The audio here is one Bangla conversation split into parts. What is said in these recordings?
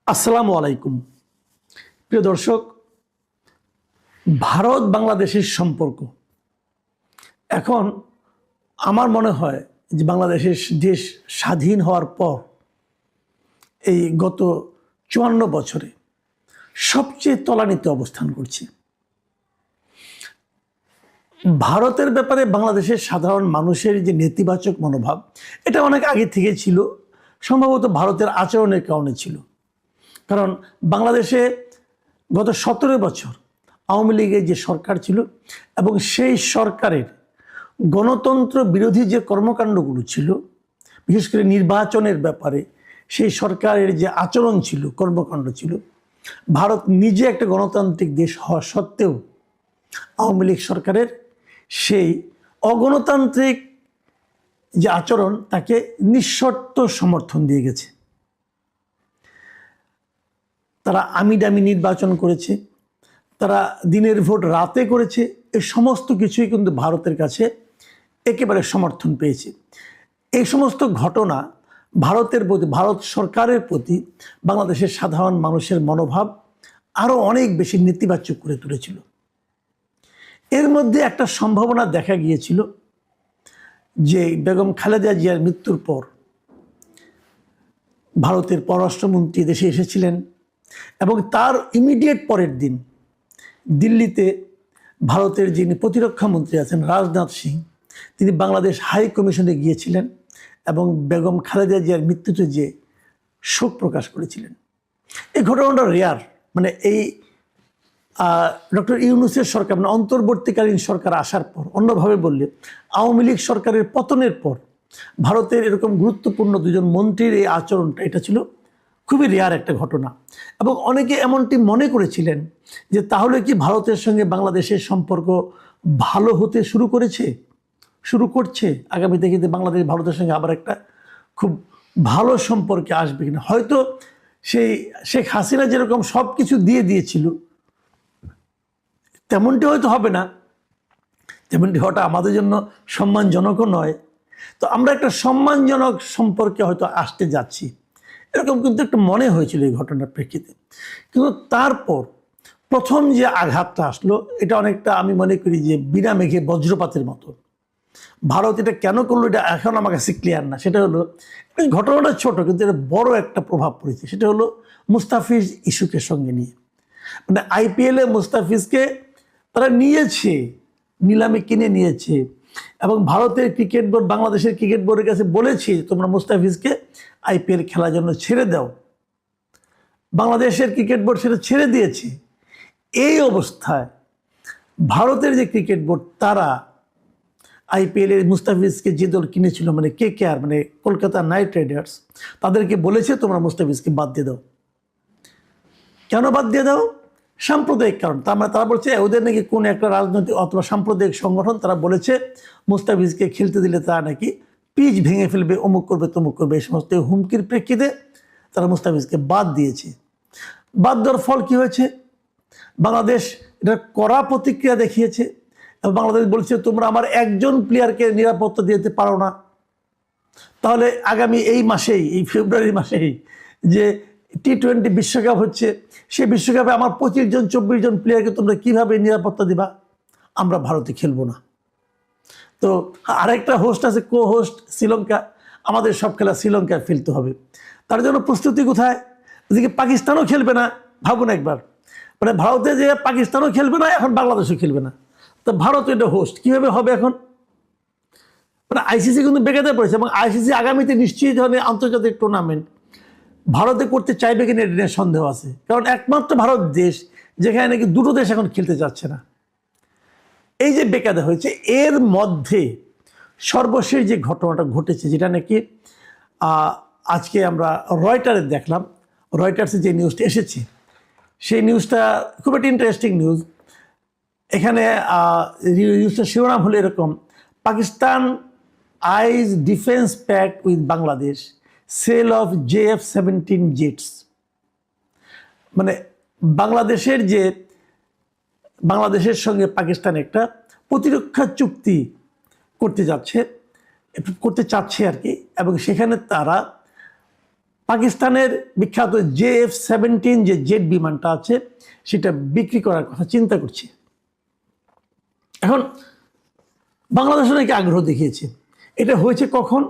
আসসালামু আলাইকুম। প্রিয় দর্শক, ভারত বাংলাদেশের সম্পর্ক এখন আমার মনে হয় যে বাংলাদেশের দেশ স্বাধীন হওয়ার পর এই গত ৫৪ বছরে সবচেয়ে তলানিতে অবস্থান করছে। ভারতের ব্যাপারে বাংলাদেশের সাধারণ মানুষের যে নেতিবাচক মনোভাব, এটা অনেক আগে থেকে ছিল। সম্ভবত ভারতের আচরণের কারণে ছিল। কারণ বাংলাদেশে গত ১৭ বছর আওয়ামী লীগের যে সরকার ছিল এবং সেই সরকারের গণতন্ত্র বিরোধী যে কর্মকাণ্ডগুলো ছিল, বিশেষ করে নির্বাচনের ব্যাপারে সেই সরকারের যে আচরণ ছিল, কর্মকাণ্ড ছিল, ভারত নিজে একটা গণতান্ত্রিক দেশ হওয়া সত্ত্বেও আওয়ামী লীগ সরকারের সেই অগণতান্ত্রিক যে আচরণ তাকে নিঃশর্ত সমর্থন দিয়ে গেছে। তারা আমিডামি নির্বাচন করেছে, তারা দিনের ভোট রাতে করেছে। এই সমস্ত কিছুই কিন্তু ভারতের কাছে একেবারে সমর্থন পেয়েছে। এই সমস্ত ঘটনা ভারতের প্রতি, ভারত সরকারের প্রতি বাংলাদেশের সাধারণ মানুষের মনোভাব আরও অনেক বেশি নেতিবাচক করে তুলেছিল। এর মধ্যে একটা সম্ভাবনা দেখা গিয়েছিল যে বেগম খালেদা জিয়ার মৃত্যুর পর ভারতের পররাষ্ট্রমন্ত্রী দেশে এসেছিলেন এবং তার ইমিডিয়েট পরের দিন দিল্লিতে ভারতের যিনি প্রতিরক্ষা মন্ত্রী আছেন রাজনাথ সিং, তিনি বাংলাদেশ হাই কমিশনে গিয়েছিলেন এবং বেগম খালেদা জিয়ার মৃত্যুতে যে শোক প্রকাশ করেছিলেন। এই ঘটনাটা রেয়ার। মানে এই ডক্টর ইউনূসের সরকার, মানে অন্তর্বর্তীকালীন সরকার আসার পর, অন্যভাবে বললে আওয়ামী লীগ সরকারের পতনের পর ভারতের এরকম গুরুত্বপূর্ণ দুজন মন্ত্রীর এই আচরণটা, এটা ছিল খুবই রেয়ার একটা ঘটনা। এবং অনেকে এমনটি মনে করেছিলেন যে তাহলে কি ভারতের সঙ্গে বাংলাদেশের সম্পর্ক ভালো হতে শুরু করছে আগামীতে, কিন্তু বাংলাদেশ ভারতের সঙ্গে আবার একটা খুব ভালো সম্পর্কে আসবে কিনা। হয়তো সেই শেখ হাসিনা যেরকম সব কিছু দিয়ে দিয়েছিল তেমনটি হয়তো হবে না, তেমনটি হওয়াটা আমাদের জন্য সম্মানজনকও নয়। তো আমরা একটা সম্মানজনক সম্পর্কে হয়তো আসতে যাচ্ছি, এরকম কিন্তু একটা মনে হয়েছিল এই ঘটনার প্রেক্ষিতে। কিন্তু তারপর প্রথম যে আঘাতটা আসলো, এটা অনেকটা আমি মনে করি যে বিনা মেঘে বজ্রপাতের মতো। ভারত এটা কেন করলো, এটা এখন আমার কাছে ক্লিয়ার না। সেটা হলো, এই ঘটনাটা ছোট কিন্তু এটা বড় একটা প্রভাব পড়েছে। সেটা হলো মুস্তাফিজ ইস্যুকে সঙ্গে নিয়ে, মানে আইপিএলে মুস্তাফিজকে তারা নিয়েছে, নিলামে কিনে নিয়েছে এবং ভারতের ক্রিকেট বোর্ড বাংলাদেশের ক্রিকেট বোর্ডের কাছে বলেছে তোমরা মুস্তাফিজকে আইপিএল খেলার জন্য ছেড়ে দাও। বাংলাদেশের ক্রিকেট বোর্ড সেটা ছেড়ে দিয়েছে। এই অবস্থায় ভারতের যে ক্রিকেট বোর্ড, তারা আইপিএলের মুস্তাফিজকে যে দল কিনেছিল, মানে কেকেআর, মানে কলকাতা নাইট রাইডার্স, তাদেরকে বলেছে তোমরা মুস্তাফিজকে বাদ দিয়ে দাও। কেন বাদ দিয়ে দাও? সাম্প্রদায়িক কারণ। তার মানে তারা বলছে ওদের নাকি কোন একটা রাজনৈতিক অথবা সাম্প্রদায়িক সংগঠন তারা বলেছে মুস্তাফিজকে খেলতে দিলে তারা নাকি পিচ ভেঙে ফেলবে, অমুক করবে তমুক করবে। এই সমস্ত হুমকির প্রেক্ষিতে তারা মুস্তাফিজকে বাদ দিয়েছে। বাদ দেওয়ার ফল কী হয়েছে? বাংলাদেশ এটা কড়া প্রতিক্রিয়া দেখিয়েছে এবং বাংলাদেশ বলছে তোমরা আমার একজন প্লেয়ারকে নিরাপত্তা দিতে পারো না, তাহলে আগামী এই মাসেই, এই ফেব্রুয়ারি মাসেই যে টি-20 বিশ্বকাপ হচ্ছে, সেই বিশ্বকাপে আমার 25 জন 24 জন প্লেয়ারকে তোমরা কীভাবে নিরাপত্তা দিবা? আমরা ভারতে খেলবো না। তো আরেকটা হোস্ট আছে, কো হোস্ট শ্রীলঙ্কা, আমাদের সব খেলা শ্রীলঙ্কায় ফেলতে হবে। তার জন্য প্রস্তুতি কোথায়? ওদিকে পাকিস্তানও খেলবে না। ভাবুন একবার, মানে ভারতে যে পাকিস্তানও খেলবে না, এখন বাংলাদেশও খেলবে না। তো ভারত এটা হোস্ট কীভাবে হবে এখন? মানে আইসিসি কিন্তু বেকাতে পড়েছে এবং আইসিসি আগামীতে নিশ্চয়ই ধরনের আন্তর্জাতিক টুর্নামেন্ট ভারতে করতে চাইবে কিনা এটা নিয়ে সন্দেহ আছে। কারণ একমাত্র ভারত দেশ যেখানে নাকি দুটো দেশ এখন খেলতে যাচ্ছে না। এই যে বেকায়দা হয়েছে, এর মধ্যে সর্বশেষ যে ঘটনাটা ঘটেছে, যেটা নাকি আজকে আমরা রয়টারে দেখলাম, রয়টার্সে যে নিউজটা এসেছে, সেই নিউজটা খুব একটা ইন্টারেস্টিং নিউজ। এখানে নিউজটা শিরোনাম হলো এরকম: Pakistan eyes defence pact with Bangladesh, sale of JF-17 jets. মানে বাংলাদেশের সঙ্গে পাকিস্তান একটা প্রতিরক্ষা চুক্তি করতে চাচ্ছে আর কি, এবং সেখানে তারা পাকিস্তানের বিখ্যাত JF-17 যে জেট বিমানটা আছে সেটা বিক্রি করার কথা চিন্তা করছে। এখন বাংলাদেশ নাকি আগ্রহ দেখিয়েছে। এটা হয়েছে কখন?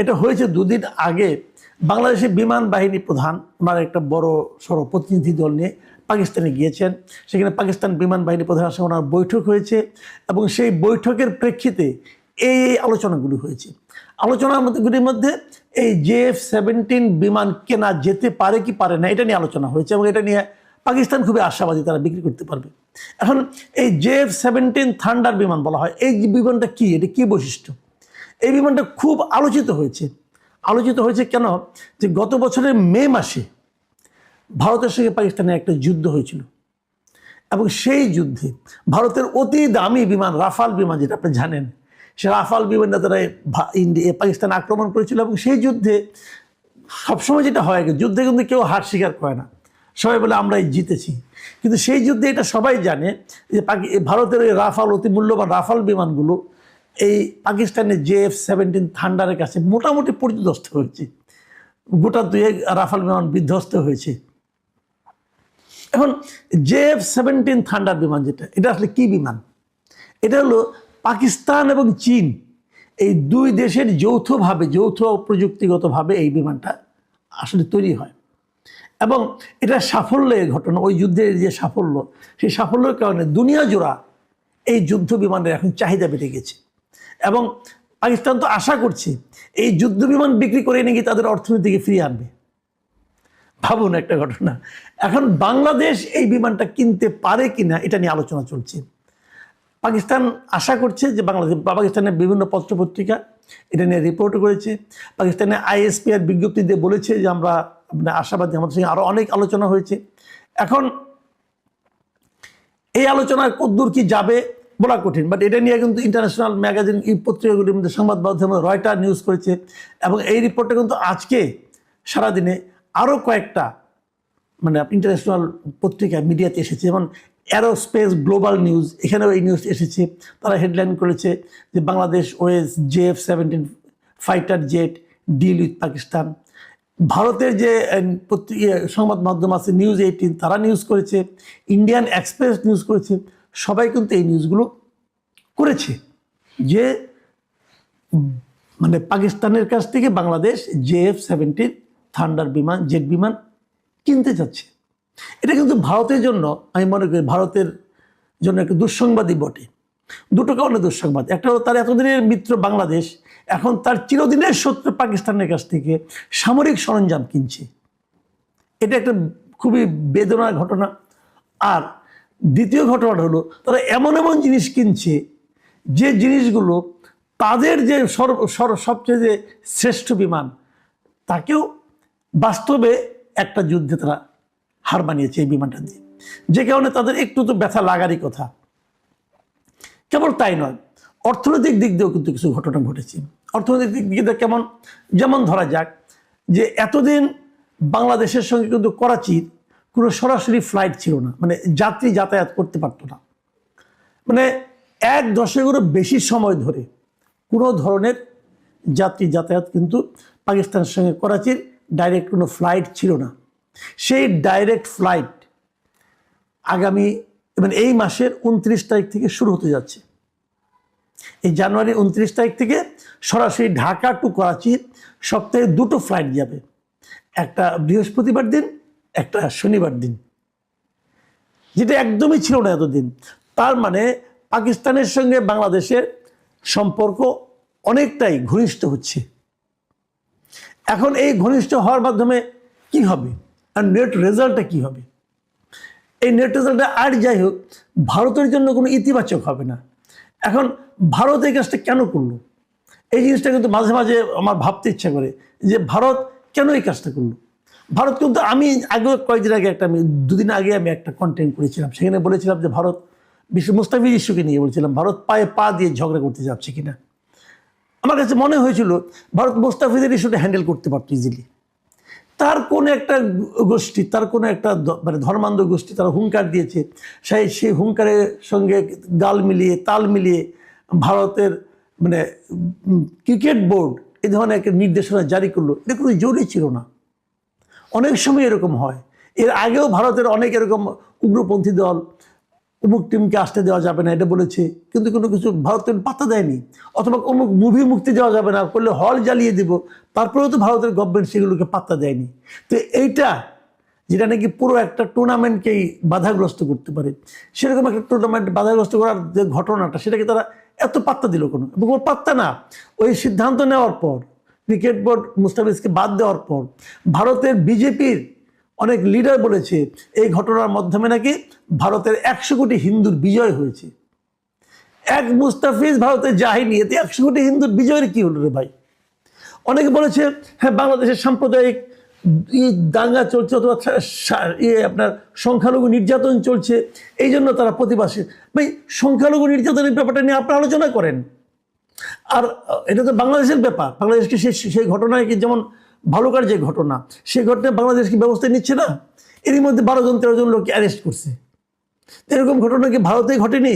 এটা হয়েছে দুদিন আগে বাংলাদেশের বিমান বাহিনী প্রধান ওনার একটা বড় সড়ো প্রতিনিধি দল নিয়ে পাকিস্তানে গিয়েছেন। সেখানে পাকিস্তান বিমান বাহিনী প্রধানের সঙ্গে ওনার বৈঠক হয়েছে এবং সেই বৈঠকের প্রেক্ষিতে এই আলোচনাগুলি হয়েছে। আলোচনাগুলির মধ্যে এই JF-17 বিমান কেনা যেতে পারে কি পারে না এটা নিয়ে আলোচনা হয়েছে এবং এটা নিয়ে পাকিস্তান খুবই আশাবাদী তারা বিক্রি করতে পারবে। এখন এই JF-17 থান্ডার বিমান বলা হয়, এই বিমানটা কি, এটা কি বৈশিষ্ট্য? এই বিমানটা খুব আলোচিত হয়েছে। আলোচিত হয়েছে কেন? যে গত বছরের মে মাসে ভারতের সঙ্গে পাকিস্তানের একটা যুদ্ধ হয়েছিল এবং সেই যুদ্ধে ভারতের অতি দামি বিমান রাফাল বিমান, যেটা আপনি জানেন, সে রাফাল বিমানটা তারা পাকিস্তান আক্রমণ করেছিল এবং সেই যুদ্ধে সবসময় যেটা হয় যুদ্ধে কিন্তু কেউ হার স্বীকার করে না, সবাই বলে আমরাই জিতেছি। কিন্তু সেই যুদ্ধে এটা সবাই জানে যে ভারতের ওই রাফাল অতি মূল্যবান রাফাল বিমানগুলো এই পাকিস্তানের JF-17 থান্ডারের কাছে মোটামুটি পরিদস্ত হয়েছে, গোটা দুয়েক রাফাল বিমান বিধ্বস্ত হয়েছে। এখন JF-17 থান্ডার বিমান যেটা, এটা আসলে কি বিমান? এটা হলো পাকিস্তান এবং চীন এই দুই দেশের যৌথ প্রযুক্তিগতভাবে এই বিমানটা আসলে তৈরি হয় এবং এটা সাফল্যের ঘটনা। ওই যুদ্ধের যে সাফল্য, সেই সাফল্যের কারণে দুনিয়া জোড়া এই যুদ্ধ বিমানের এখন চাহিদা বেড়ে গেছে এবং পাকিস্তান তো আশা করছে এই যুদ্ধ বিমান বিক্রি করে নাকি তাদের অর্থনীতিকে ফিরিয়ে আনবে। ভাবুন একটা ঘটনা। এখন বাংলাদেশ এই বিমানটা কিনতে পারে কিনা এটা নিয়ে আলোচনা চলছে। পাকিস্তান আশা করছে যে পাকিস্তানের বিভিন্ন পত্রপত্রিকা এটা নিয়ে রিপোর্ট করেছে। পাকিস্তানের ISPR বিজ্ঞপ্তি দিয়ে বলেছে যে আমরা আশাবাদী, আমাদের সঙ্গে আরও অনেক আলোচনা হয়েছে। এখন এই আলোচনার কদ্দূর কি যাবে বলা কঠিন, বাট এটা নিয়ে কিন্তু ইন্টারন্যাশনাল ম্যাগাজিন সংবাদ মাধ্যমে রয়টার নিউজ করেছে এবং এই রিপোর্টটা কিন্তু আজকে সারাদিনে আরও কয়েকটা ইন্টারন্যাশনাল পত্রিকা মিডিয়াতে এসেছে, যেমন অ্যারোস্পেস গ্লোবাল নিউজ, এখানেও এই নিউজ এসেছে। তারা হেডলাইন করেছে যে Bangladesh weighs JF-17 fighter jet deal with Pakistan. ভারতের যে সংবাদ মাধ্যম আছে News18 তারা নিউজ করেছে, ইন্ডিয়ান এক্সপ্রেস নিউজ করেছে, সবাই কিন্তু এই নিউজগুলো করেছে যে পাকিস্তানের কাছ থেকে বাংলাদেশ JF-17 থান্ডার বিমান জেট বিমান কিনতে যাচ্ছে। এটা কিন্তু ভারতের জন্য, আমি মনে করি ভারতের জন্য একটা দুঃসংবাদই বটে। দুটো কারণে দুঃসংবাদ। একটা হলো তার এতদিনের মিত্র বাংলাদেশ এখন তার চিরদিনের শত্রু পাকিস্তানের কাছ থেকে সামরিক সরঞ্জাম কিনছে, এটা একটা খুবই বেদনার ঘটনা। আর দ্বিতীয় ঘটনাটা হলো তারা এমন এমন জিনিস কিনছে যে জিনিসগুলো তাদের যে সবচেয়ে যে শ্রেষ্ঠ বিমান তাকেও বাস্তবে একটা যুদ্ধে তারা হার মানিয়েছে এই বিমানটা দিয়ে, যে কারণে তাদের একটু তো ব্যথা লাগারই কথা। কেবল তাই নয়, অর্থনৈতিক দিক দিয়েও কিন্তু কিছু ঘটনা ঘটেছে। অর্থনৈতিক দিক দিয়ে কেমন? যেমন ধরা যাক যে এতদিন বাংলাদেশের সঙ্গে কিন্তু করাচির কোনো সরাসরি ফ্লাইট ছিল না, যাত্রী যাতায়াত করতে পারতো না। 1 দশকেরও বেশি সময় ধরে কোনো ধরনের যাত্রী যাতায়াত কিন্তু পাকিস্তানের সঙ্গে করাচির ডাইরেক্ট কোনো ফ্লাইট ছিল না। সেই ডাইরেক্ট ফ্লাইট আগামী এই মাসের 29 তারিখ থেকে শুরু হতে যাচ্ছে। এই জানুয়ারি 29 তারিখ থেকে সরাসরি ঢাকা টু করাচি সপ্তাহে 2টো ফ্লাইট যাবে, একটা বৃহস্পতিবার দিন, একটা শনিবার দিন, যেটা একদমই ছিল না এতদিন। তার পাকিস্তানের সঙ্গে বাংলাদেশের সম্পর্ক অনেকটাই ঘনিষ্ঠ হচ্ছে। এখন এই ঘনিষ্ঠ হওয়ার মাধ্যমে কি হবে আর নেট রেজাল্টটা কি হবে? এই নেট রেজাল্টটা আর যাই হোক ভারতের জন্য কোনো ইতিবাচক হবে না। এখন ভারত এই কাজটা কেন করলো? এই জিনিসটা কিন্তু মাঝে মাঝে আমার ভাবতে ইচ্ছা করে যে ভারত কেন এই কাজটা করলো। ভারত কিন্তু আমি কয়েকদিন আগে আমি 2 দিন আগে আমি একটা কন্টেন্ট করেছিলাম, সেখানে বলেছিলাম যে ভারত মুস্তাফিজ ইস্যুকে নিয়ে বলছিলাম ভারত পায়ে পা দিয়ে ঝগড়া করতে যাচ্ছে কিনা। আমার কাছে মনে হয়েছিল ভারত মুস্তাফিজের ইস্যুটা হ্যান্ডেল করতে পারতো ইজিলি। তার কোনো একটা গোষ্ঠী, তার কোনো একটা ধর্মান্ধ গোষ্ঠী তারা হুঙ্কার দিয়েছে, সেই হুঙ্কারের সঙ্গে তাল মিলিয়ে ভারতের ক্রিকেট বোর্ড এই ধরনের একটা নির্দেশনা জারি করলো। এটা কোনো জরুরি ছিল না। অনেক সময় এরকম হয়। এর আগেও ভারতের অনেক এরকম উগ্রপন্থী দল অমুক টিমকে আসতে দেওয়া যাবে না এটা বলেছে, কিন্তু কোনো কিছু ভারতের পাত্তা দেয়নি। অথবা অমুক মুভি মুক্তি দেওয়া যাবে না, করলে হল জ্বালিয়ে দিব, তারপরেও তো ভারতের গভর্নমেন্ট সেগুলোকে পাত্তা দেয়নি। তো এইটা যেটা নাকি পুরো একটা টুর্নামেন্টকেই বাধাগ্রস্ত করতে পারে, সেরকম একটা টুর্নামেন্ট বাধাগ্রস্ত করার যে ঘটনাটা, সেটাকে তারা এত পাত্তা দিল কোনো, এবং ওর পাত্তা না, ওই সিদ্ধান্ত নেওয়ার পর, ক্রিকেট বোর্ড মুস্তাফিজকে বাদ দেওয়ার পর ভারতের বিজেপির অনেক লিডার বলেছে এই ঘটনার মাধ্যমে নাকি ভারতের 100 কোটি হিন্দুর বিজয় হয়েছে। এক মুস্তাফিজ ভারতে যায়নি, এতে 100 কোটি হিন্দুর বিজয়ের কি হলো রে ভাই? অনেকে বলেছে হ্যাঁ বাংলাদেশের সাম্প্রদায়িক দাঙ্গা চলছে, অথবা আপনার সংখ্যালঘু নির্যাতন চলছে, এই জন্য তারা প্রতিবাসী। ভাই সংখ্যালঘু নির্যাতনের ব্যাপারটা নিয়ে আপনারা আলোচনা করেন। আর এটা তো বাংলাদেশের ব্যাপার, বাংলাদেশকে সেই ঘটনায় কি, যেমন ভালুকার যে ঘটনা, সেই ঘটনায় বাংলাদেশ কি ব্যবস্থা নিচ্ছে না? এরই মধ্যে 12-13 জন লোককে অ্যারেস্ট করছে। এরকম ঘটনা কি ভারতে ঘটেনি?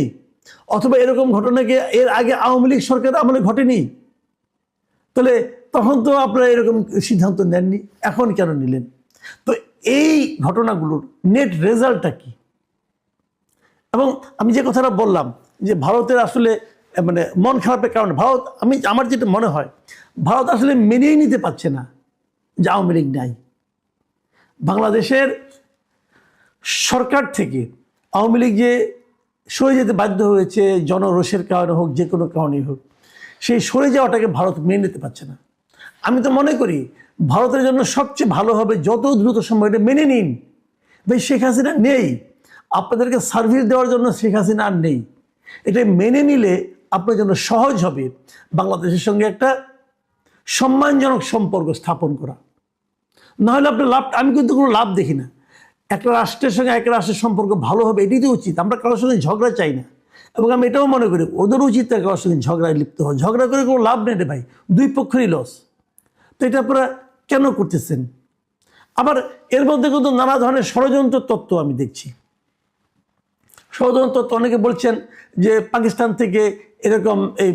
অথবা এরকম ঘটনা কি এর আগে আওয়ামী লীগ সরকার আমলে ঘটেনি? তাহলে তখন তো আপনারা এরকম সিদ্ধান্ত নেননি, এখন কেন নিলেন? তো এই ঘটনাগুলোর নেট রেজাল্টটা কি? এবং আমি যে কথাটা বললাম যে ভারতের আসলে মানে মন খারাপের কারণে ভারত, আমার যেটা মনে হয়, ভারত আসলে মেনেই নিতে পারছে না যে আওয়ামী লীগ নাই। বাংলাদেশের সরকার থেকে আওয়ামী লীগ যে সরে যেতে বাধ্য হয়েছে, জনরোষের কারণে হোক, যে কোনো কারণেই হোক, সেই সরে যাওয়াটাকে ভারত মেনে নিতে পারছে না। আমি তো মনে করি ভারতের জন্য সবচেয়ে ভালো হবে যত দ্রুত সম্ভব এটা মেনে নিন। ভাই শেখ হাসিনা নেই, আপনাদেরকে সার্ভিস দেওয়ার জন্য শেখ হাসিনা আর নেই। এটা মেনে নিলে আপনার জন্য সহজ হবে বাংলাদেশের সঙ্গে একটা সম্মানজনক সম্পর্ক স্থাপন করা। নাহলে আপনার লাভ, আমি কিন্তু কোনো লাভ দেখি না। একটা রাষ্ট্রের সঙ্গে একটা রাষ্ট্রের সম্পর্ক ভালো হবে, এটাই তো উচিত। আমরা কারোর সঙ্গে ঝগড়া চাই না, এবং আমি এটাও মনে করি ওদের উচিত কারোর সঙ্গে ঝগড়ায় লিপ্ত হয়। ঝগড়া করে কোনো লাভ নেই রে ভাই, দুই পক্ষেরই লস। তো এটা আপনারা কেন করতেছেন? আবার এর মধ্যে কিন্তু নানা ধরনের ষড়যন্ত্র তত্ত্ব আমি দেখছি। ষড়যন্ত্র তত্ত্ব, অনেকে বলছেন যে পাকিস্তান থেকে এরকম এই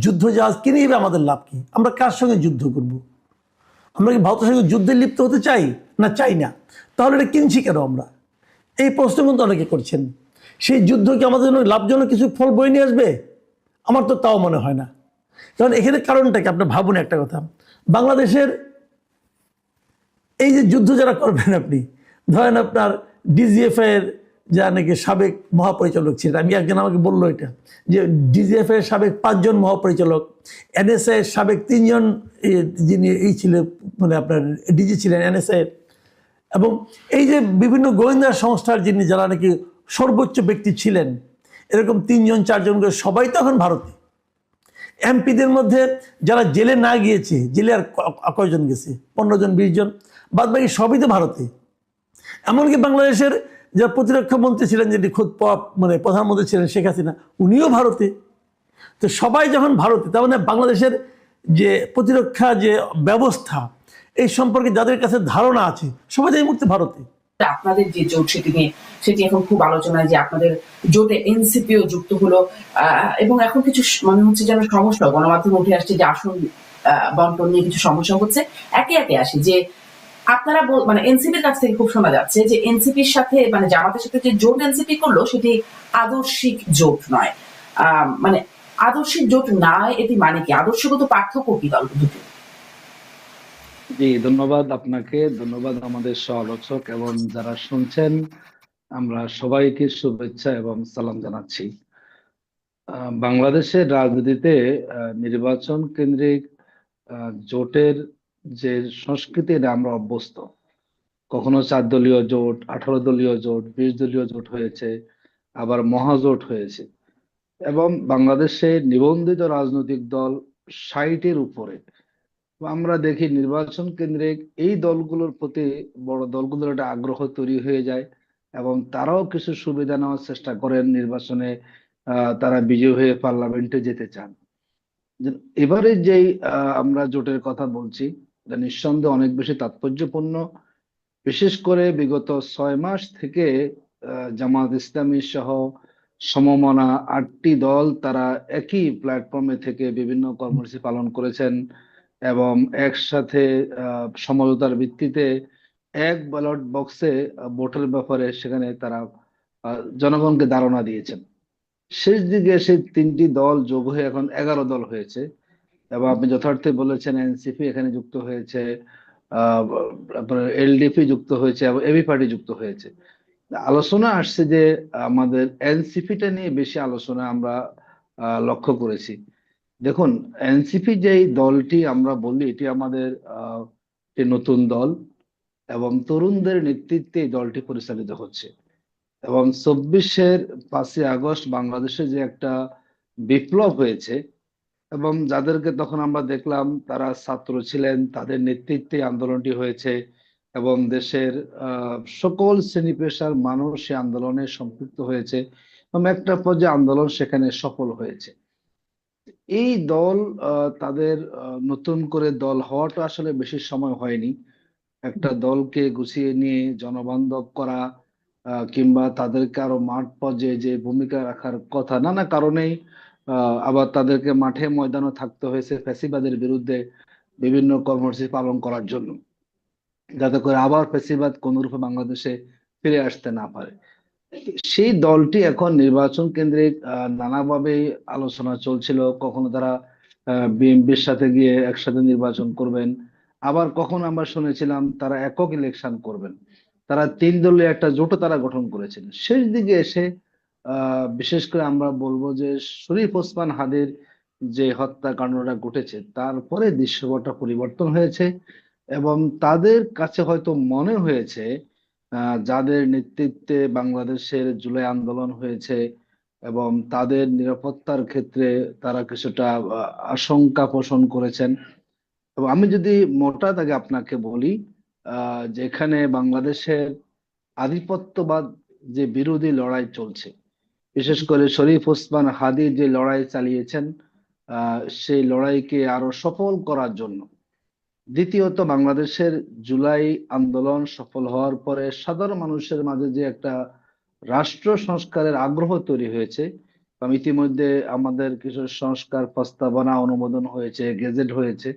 যুদ্ধ জাহাজ কিনে নিবে, আমাদের লাভ কি? আমরা কার সঙ্গে যুদ্ধ করব? আমরা কি ভারতের সঙ্গে যুদ্ধে লিপ্ত হতে চাই না? চাই না। তাহলে এটা কিনছি কেন আমরা? এই প্রশ্ন কিন্তু অনেকে করছেন। সেই যুদ্ধ কি আমাদের জন্য লাভজনক কিছু ফল বয়ে নিয়ে আসবে? আমার তো তাও মনে হয় না। কারণ এখানে কারণটা কি আপনি ভাবুন একটা কথা, বাংলাদেশের এই যে যুদ্ধ যারা করবেন, আপনি ধরেন আপনার ডিজিএফ এর যা নাকি সাবেক মহাপরিচালক ছিলেন, আমি একজন আমাকে বললো এটা, যে ডিজিএফ এর সাবেক 5 জন মহাপরিচালক, এনএসএ এর সাবেক 3 জন যিনি এই ছিলেন, মানে আপনার ডিজি ছিলেন এনএসএ এর, এবং এই যে বিভিন্ন গোয়েন্দা সংস্থার যিনি যারা নাকি সর্বোচ্চ ব্যক্তি ছিলেন, এরকম 3 জন 4 জন করে সবাই তো এখন ভারতে। এমপিদের মধ্যে যারা জেলে না গিয়েছে, জেলে আর কয়জন গেছে? 15 জন 20 জন, বাদ বাকি সবই তো ভারতে। এমনকি বাংলাদেশের যারা প্রতিরক্ষা মন্ত্রী ছিলেন, যেটি খুদ মানে প্রধানমন্ত্রী ছিলেন শেখ হাসিনা, উনিও ভারতে। তো সবাই যখন ভারতে, তার মানে বাংলাদেশের যে প্রতিরক্ষা যে ব্যবস্থা, এই সম্পর্কে যাদের কাছে ধারণা আছে, সবাই এই মুহূর্তে ভারতে। আপনাদের যে জোট সেটি এখন খুব আলোচনায়, যে আপনাদের জোটে এনসিপিও যুক্ত হলো, এবং এখন কিছু মনে হচ্ছে যেন সমস্যা গণমাধ্যমে উঠে আসছে, যে আসন বন্টন নিয়ে কিছু সমস্যা হচ্ছে। একে একে আসে যে আপনারা মানে এনসিপির কাছ থেকে খুব শোনা যাচ্ছে যে এনসিপির সাথে, মানে জামাতের সাথে যে জোট এনসিপি করলো, সেটি আদর্শিক জোট নয়। মানে আদর্শিক জোট নয়, এটি মানে কি? আদর্শগত পার্থক্য কি দল দুটো? জি, ধন্যবাদ আপনাকে, ধন্যবাদ আমাদের সহ-আলোচক এবং যারা শুনছেন। আমরা সবাইকে শুভেচ্ছা এবং সালাম জানাচ্ছি। বাংলাদেশের রাজনীতিতে নির্বাচন কেন্দ্রিক জোটের যে সংস্কৃতি, আমরা অভ্যস্ত। কখনো 4 দলীয় জোট, 18 দলীয় জোট, 20 দলীয় জোট হয়েছে, আবার মহাজোট হয়েছে, এবং বাংলাদেশে নিবন্ধিত রাজনৈতিক দল 60-এর উপরে। আমরা দেখি নির্বাচন কেন্দ্রিক এই দলগুলোর প্রতি, বড় দলগুলোর একটা আগ্রহ তৈরি হয়ে যায়, এবং তারাও কিছু সুবিধা নেওয়ার চেষ্টা করেন নির্বাচনে। তারা বিজয়ী হয়ে পার্লামেন্টে যেতে চান। এবারে যেই আমরা জোটের কথা বলছি, এটা নিঃসন্দেহে অনেক বেশি তাৎপর্যপূর্ণ। বিশেষ করে বিগত 6 মাস থেকে জামাত ইসলামী সহ সমমনা 8টি দল, তারা একই প্ল্যাটফর্মে থেকে বিভিন্ন কর্মসূচি পালন করেছেন, এবং একসাথে সমঝোতার ভিত্তিতে এক ব্যালট বক্সে ভোটের ব্যাপারে সেখানে তারা জনগণকে ধারণা দিয়েছেন। শেষ দিকে সেই 3টি দল যোগ হয়ে এখন 11 দল হয়েছে। এবং আপনি যথার্থই বলেছেন, এনসিপি এখানে যুক্ত হয়েছে, আহ আপনার এলডিপি যুক্ত হয়েছে এবং এবি পার্টি যুক্ত হয়েছে। আলোচনা আসছে যে আমাদের এনসিপিটা নিয়ে বেশি আলোচনা আমরা লক্ষ্য করেছি। দেখুন, এনসিপি যেই দলটি আমরা বলি, এটি আমাদের একটি নতুন দল এবং তরুণদের নেতৃত্বে এই দলটি পরিচালিত হচ্ছে। এবং 5ই আগস্ট বাংলাদেশে যে একটা বিপ্লব হয়েছে এবং যাদেরকে তখন আমরা দেখলাম তারা ছাত্র ছিলেন, তাদের নেতৃত্বে আন্দোলনটি হয়েছে এবং দেশের সকল শ্রেণী পেশার মানুষ সে আন্দোলনে সম্পৃক্ত হয়েছে এবং একটা পর্যায়ে আন্দোলন সেখানে সফল হয়েছে। এই দল তাদের নতুন করে দল হওয়াটা আসলে বেশি সময় হয়নি। একটা দলকে গুছিয়ে নিয়ে জনবান্ধব করা কিংবা তাদেরকে আরো মাঠ পর্যায়ে যে ভূমিকা রাখার কথা, নানা কারণেই আবার তাদেরকে মাঠে ময়দানে থাকতে হয়েছে ফ্যাসিবাদের বিরুদ্ধে বিভিন্ন কর্মসূচি পালন করার জন্য, যাতে করে আবার ফ্যাসিবাদ কোনরূপে বাংলাদেশে ফিরে আসতে না পারে। সেই দলটি এখন নির্বাচন কেন্দ্রিক নানাভাবে আলোচনা চলছিল। কখনো তারা বিএনপির সাথে গিয়ে একসাথে নির্বাচন করবেন, আবার কখনো আমরা শুনেছিলাম তারা একক ইলেকশন করবেন। তারা 3 দলীয় একটা জোটও তারা গঠন করেছেন। শেষ দিকে এসে বিশেষ করে আমরা বলবো যে শরীফ ওসমান হাদির যে হত্যাকাণ্ডটা ঘটেছে, তারপরে দৃশ্যপটটা পরিবর্তন হয়েছে এবং তাদের কাছে হয়তো মনে হয়েছে যাদের নেতৃত্বে বাংলাদেশের জুলাই আন্দোলন হয়েছে এবং তাদের নিরাপত্তার ক্ষেত্রে তারা কিছুটা আশঙ্কা পোষণ করেছেন। এবং আমি যদি মোটা দাগে আপনাকে বলি, যেখানে বাংলাদেশের আধিপত্যবাদ যে বিরোধী লড়াই চলছে, বিশেষ করে শরীফ ওসমান হাদি যে লড়াই চালিয়েছেন, সেই লড়াইকে আরো সফল করার জন্য, দ্বিতীয়ত বাংলাদেশের জুলাই আন্দোলন সফল হওয়ার পরে সাধারণ মানুষের মাঝে যে একটা রাষ্ট্র সংস্কারের আগ্রহ তৈরি হয়েছে, এবং ইতিমধ্যে আমাদের কিছু সংস্কার প্রস্তাবনা অনুমোদন হয়েছে, গেজেট হয়েছে,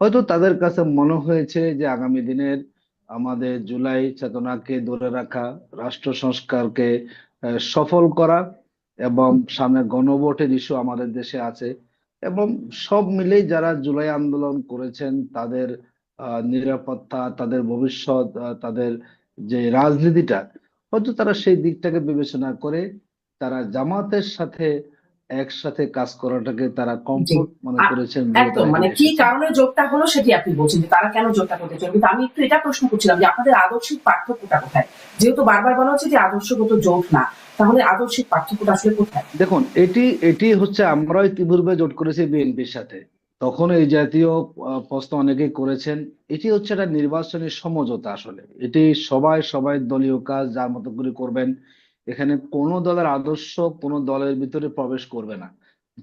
হয়তো তাদের কাছে মনে হয়েছে যে আগামী দিনের আমাদের জুলাই চেতনাকে ধরে রাখা, রাষ্ট্র সংস্কারকে সফল করা এবং সামনে গণভোটের ইস্যু আমাদের দেশে আছে এবং সব মিলেই যারা জুলাই আন্দোলন করেছেন তাদের নিরাপত্তা, তাদের ভবিষ্যৎ, তাদের যে রাজনীতিটা, হয়তো তারা সেই দিকটাকে বিবেচনা করে তারা জামাতের সাথে একসাথে কাজ করাটাকে তারা জি। কমফোর্ট মনে করেছেন, বলে একদম, তারা মানে এখানে কি এসেছেন। কারণে জোটটা হলো সেটি আপনি বলছেন যে তারা কেন জোটটা করতে চান, কিন্তু আমি একটু এটা প্রশ্ন করছিলাম যে আপনাদের আদর্শিক পার্থক্যটা কোথায়? যেহেতু বারবার বলা হচ্ছে যে আদর্শগত জোট না, তাহলে আদর্শিক পার্থক্যটা আসলে কোথায়? দেখুন, এটি এটি হচ্ছে আমরা ইতিপূর্বে জোট করেছি বিএনপির সাথে, তখন এই জাতীয় প্রশ্ন অনেকেই করেছেন। এটি হচ্ছে একটা নির্বাচনী সমঝোতা। আসলে এটি সবাই দলীয় কাজ যার মতো করে করবেন। এখানে কোনো দলের আদর্শ কোনো দলের ভিতরে প্রবেশ করবে না।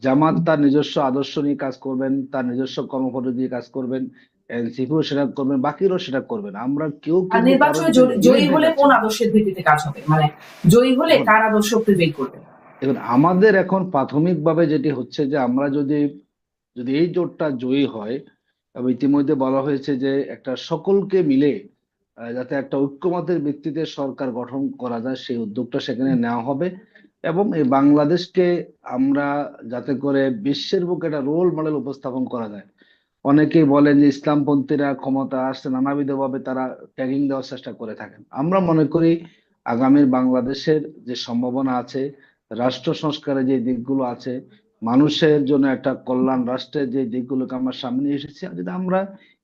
জামাত তার নিজস্ব আদর্শ নিয়ে কাজ করবেন, তার নিজস্ব কর্মপদ্ধতি দিয়ে কাজ করবেন, এনসিপিও সেটা করবেন, বাকিরাও সেটা করবেন। আমরা কেউ আর কিন্তু কারোর নির্বাচনে ভিতরে জয়ী বিলেত হয়ে হলে যাচ্ছি কোন না। আদর্শের ভিত্তিতে কাজ হবে, মানে জয়ী হলে দেখুন, কার আদর্শ প্রিভেইল করবে? দেখুন আমাদের এখন প্রাথমিকভাবে যেটি হচ্ছে যে আমরা যদি যদি এই জোটটা জয়ী হয়, এবং ইতিমধ্যে বলা হয়েছে যে একটা সকলকে মিলে যাতে একটা ঐক্যমতের ভিত্তিতে সরকার গঠন করা যায়, সেই উদ্যোগটা সেখানে নেওয়া হবে এবং এই বাংলাদেশকে আমরা যাতে করে বিশ্বের বুকে একটা রোল মডেল উপস্থাপন করা যায়। অনেকেই বলেন যে ইসলামপন্থীরা ক্ষমতা আসছে, নানাবিধ ভাবে তারা ট্যাগিং দেওয়ার চেষ্টা করে থাকেন। আমরা মনে করি আগামীর বাংলাদেশের যে সম্ভাবনা আছে, রাষ্ট্র সংস্কারের যে দিকগুলো আছে, মানুষের জন্য একটা কল্যাণ রাষ্ট্রের যে দিকগুলোকে আমরা সামনে নিয়ে এসেছি, আর যদি আমরা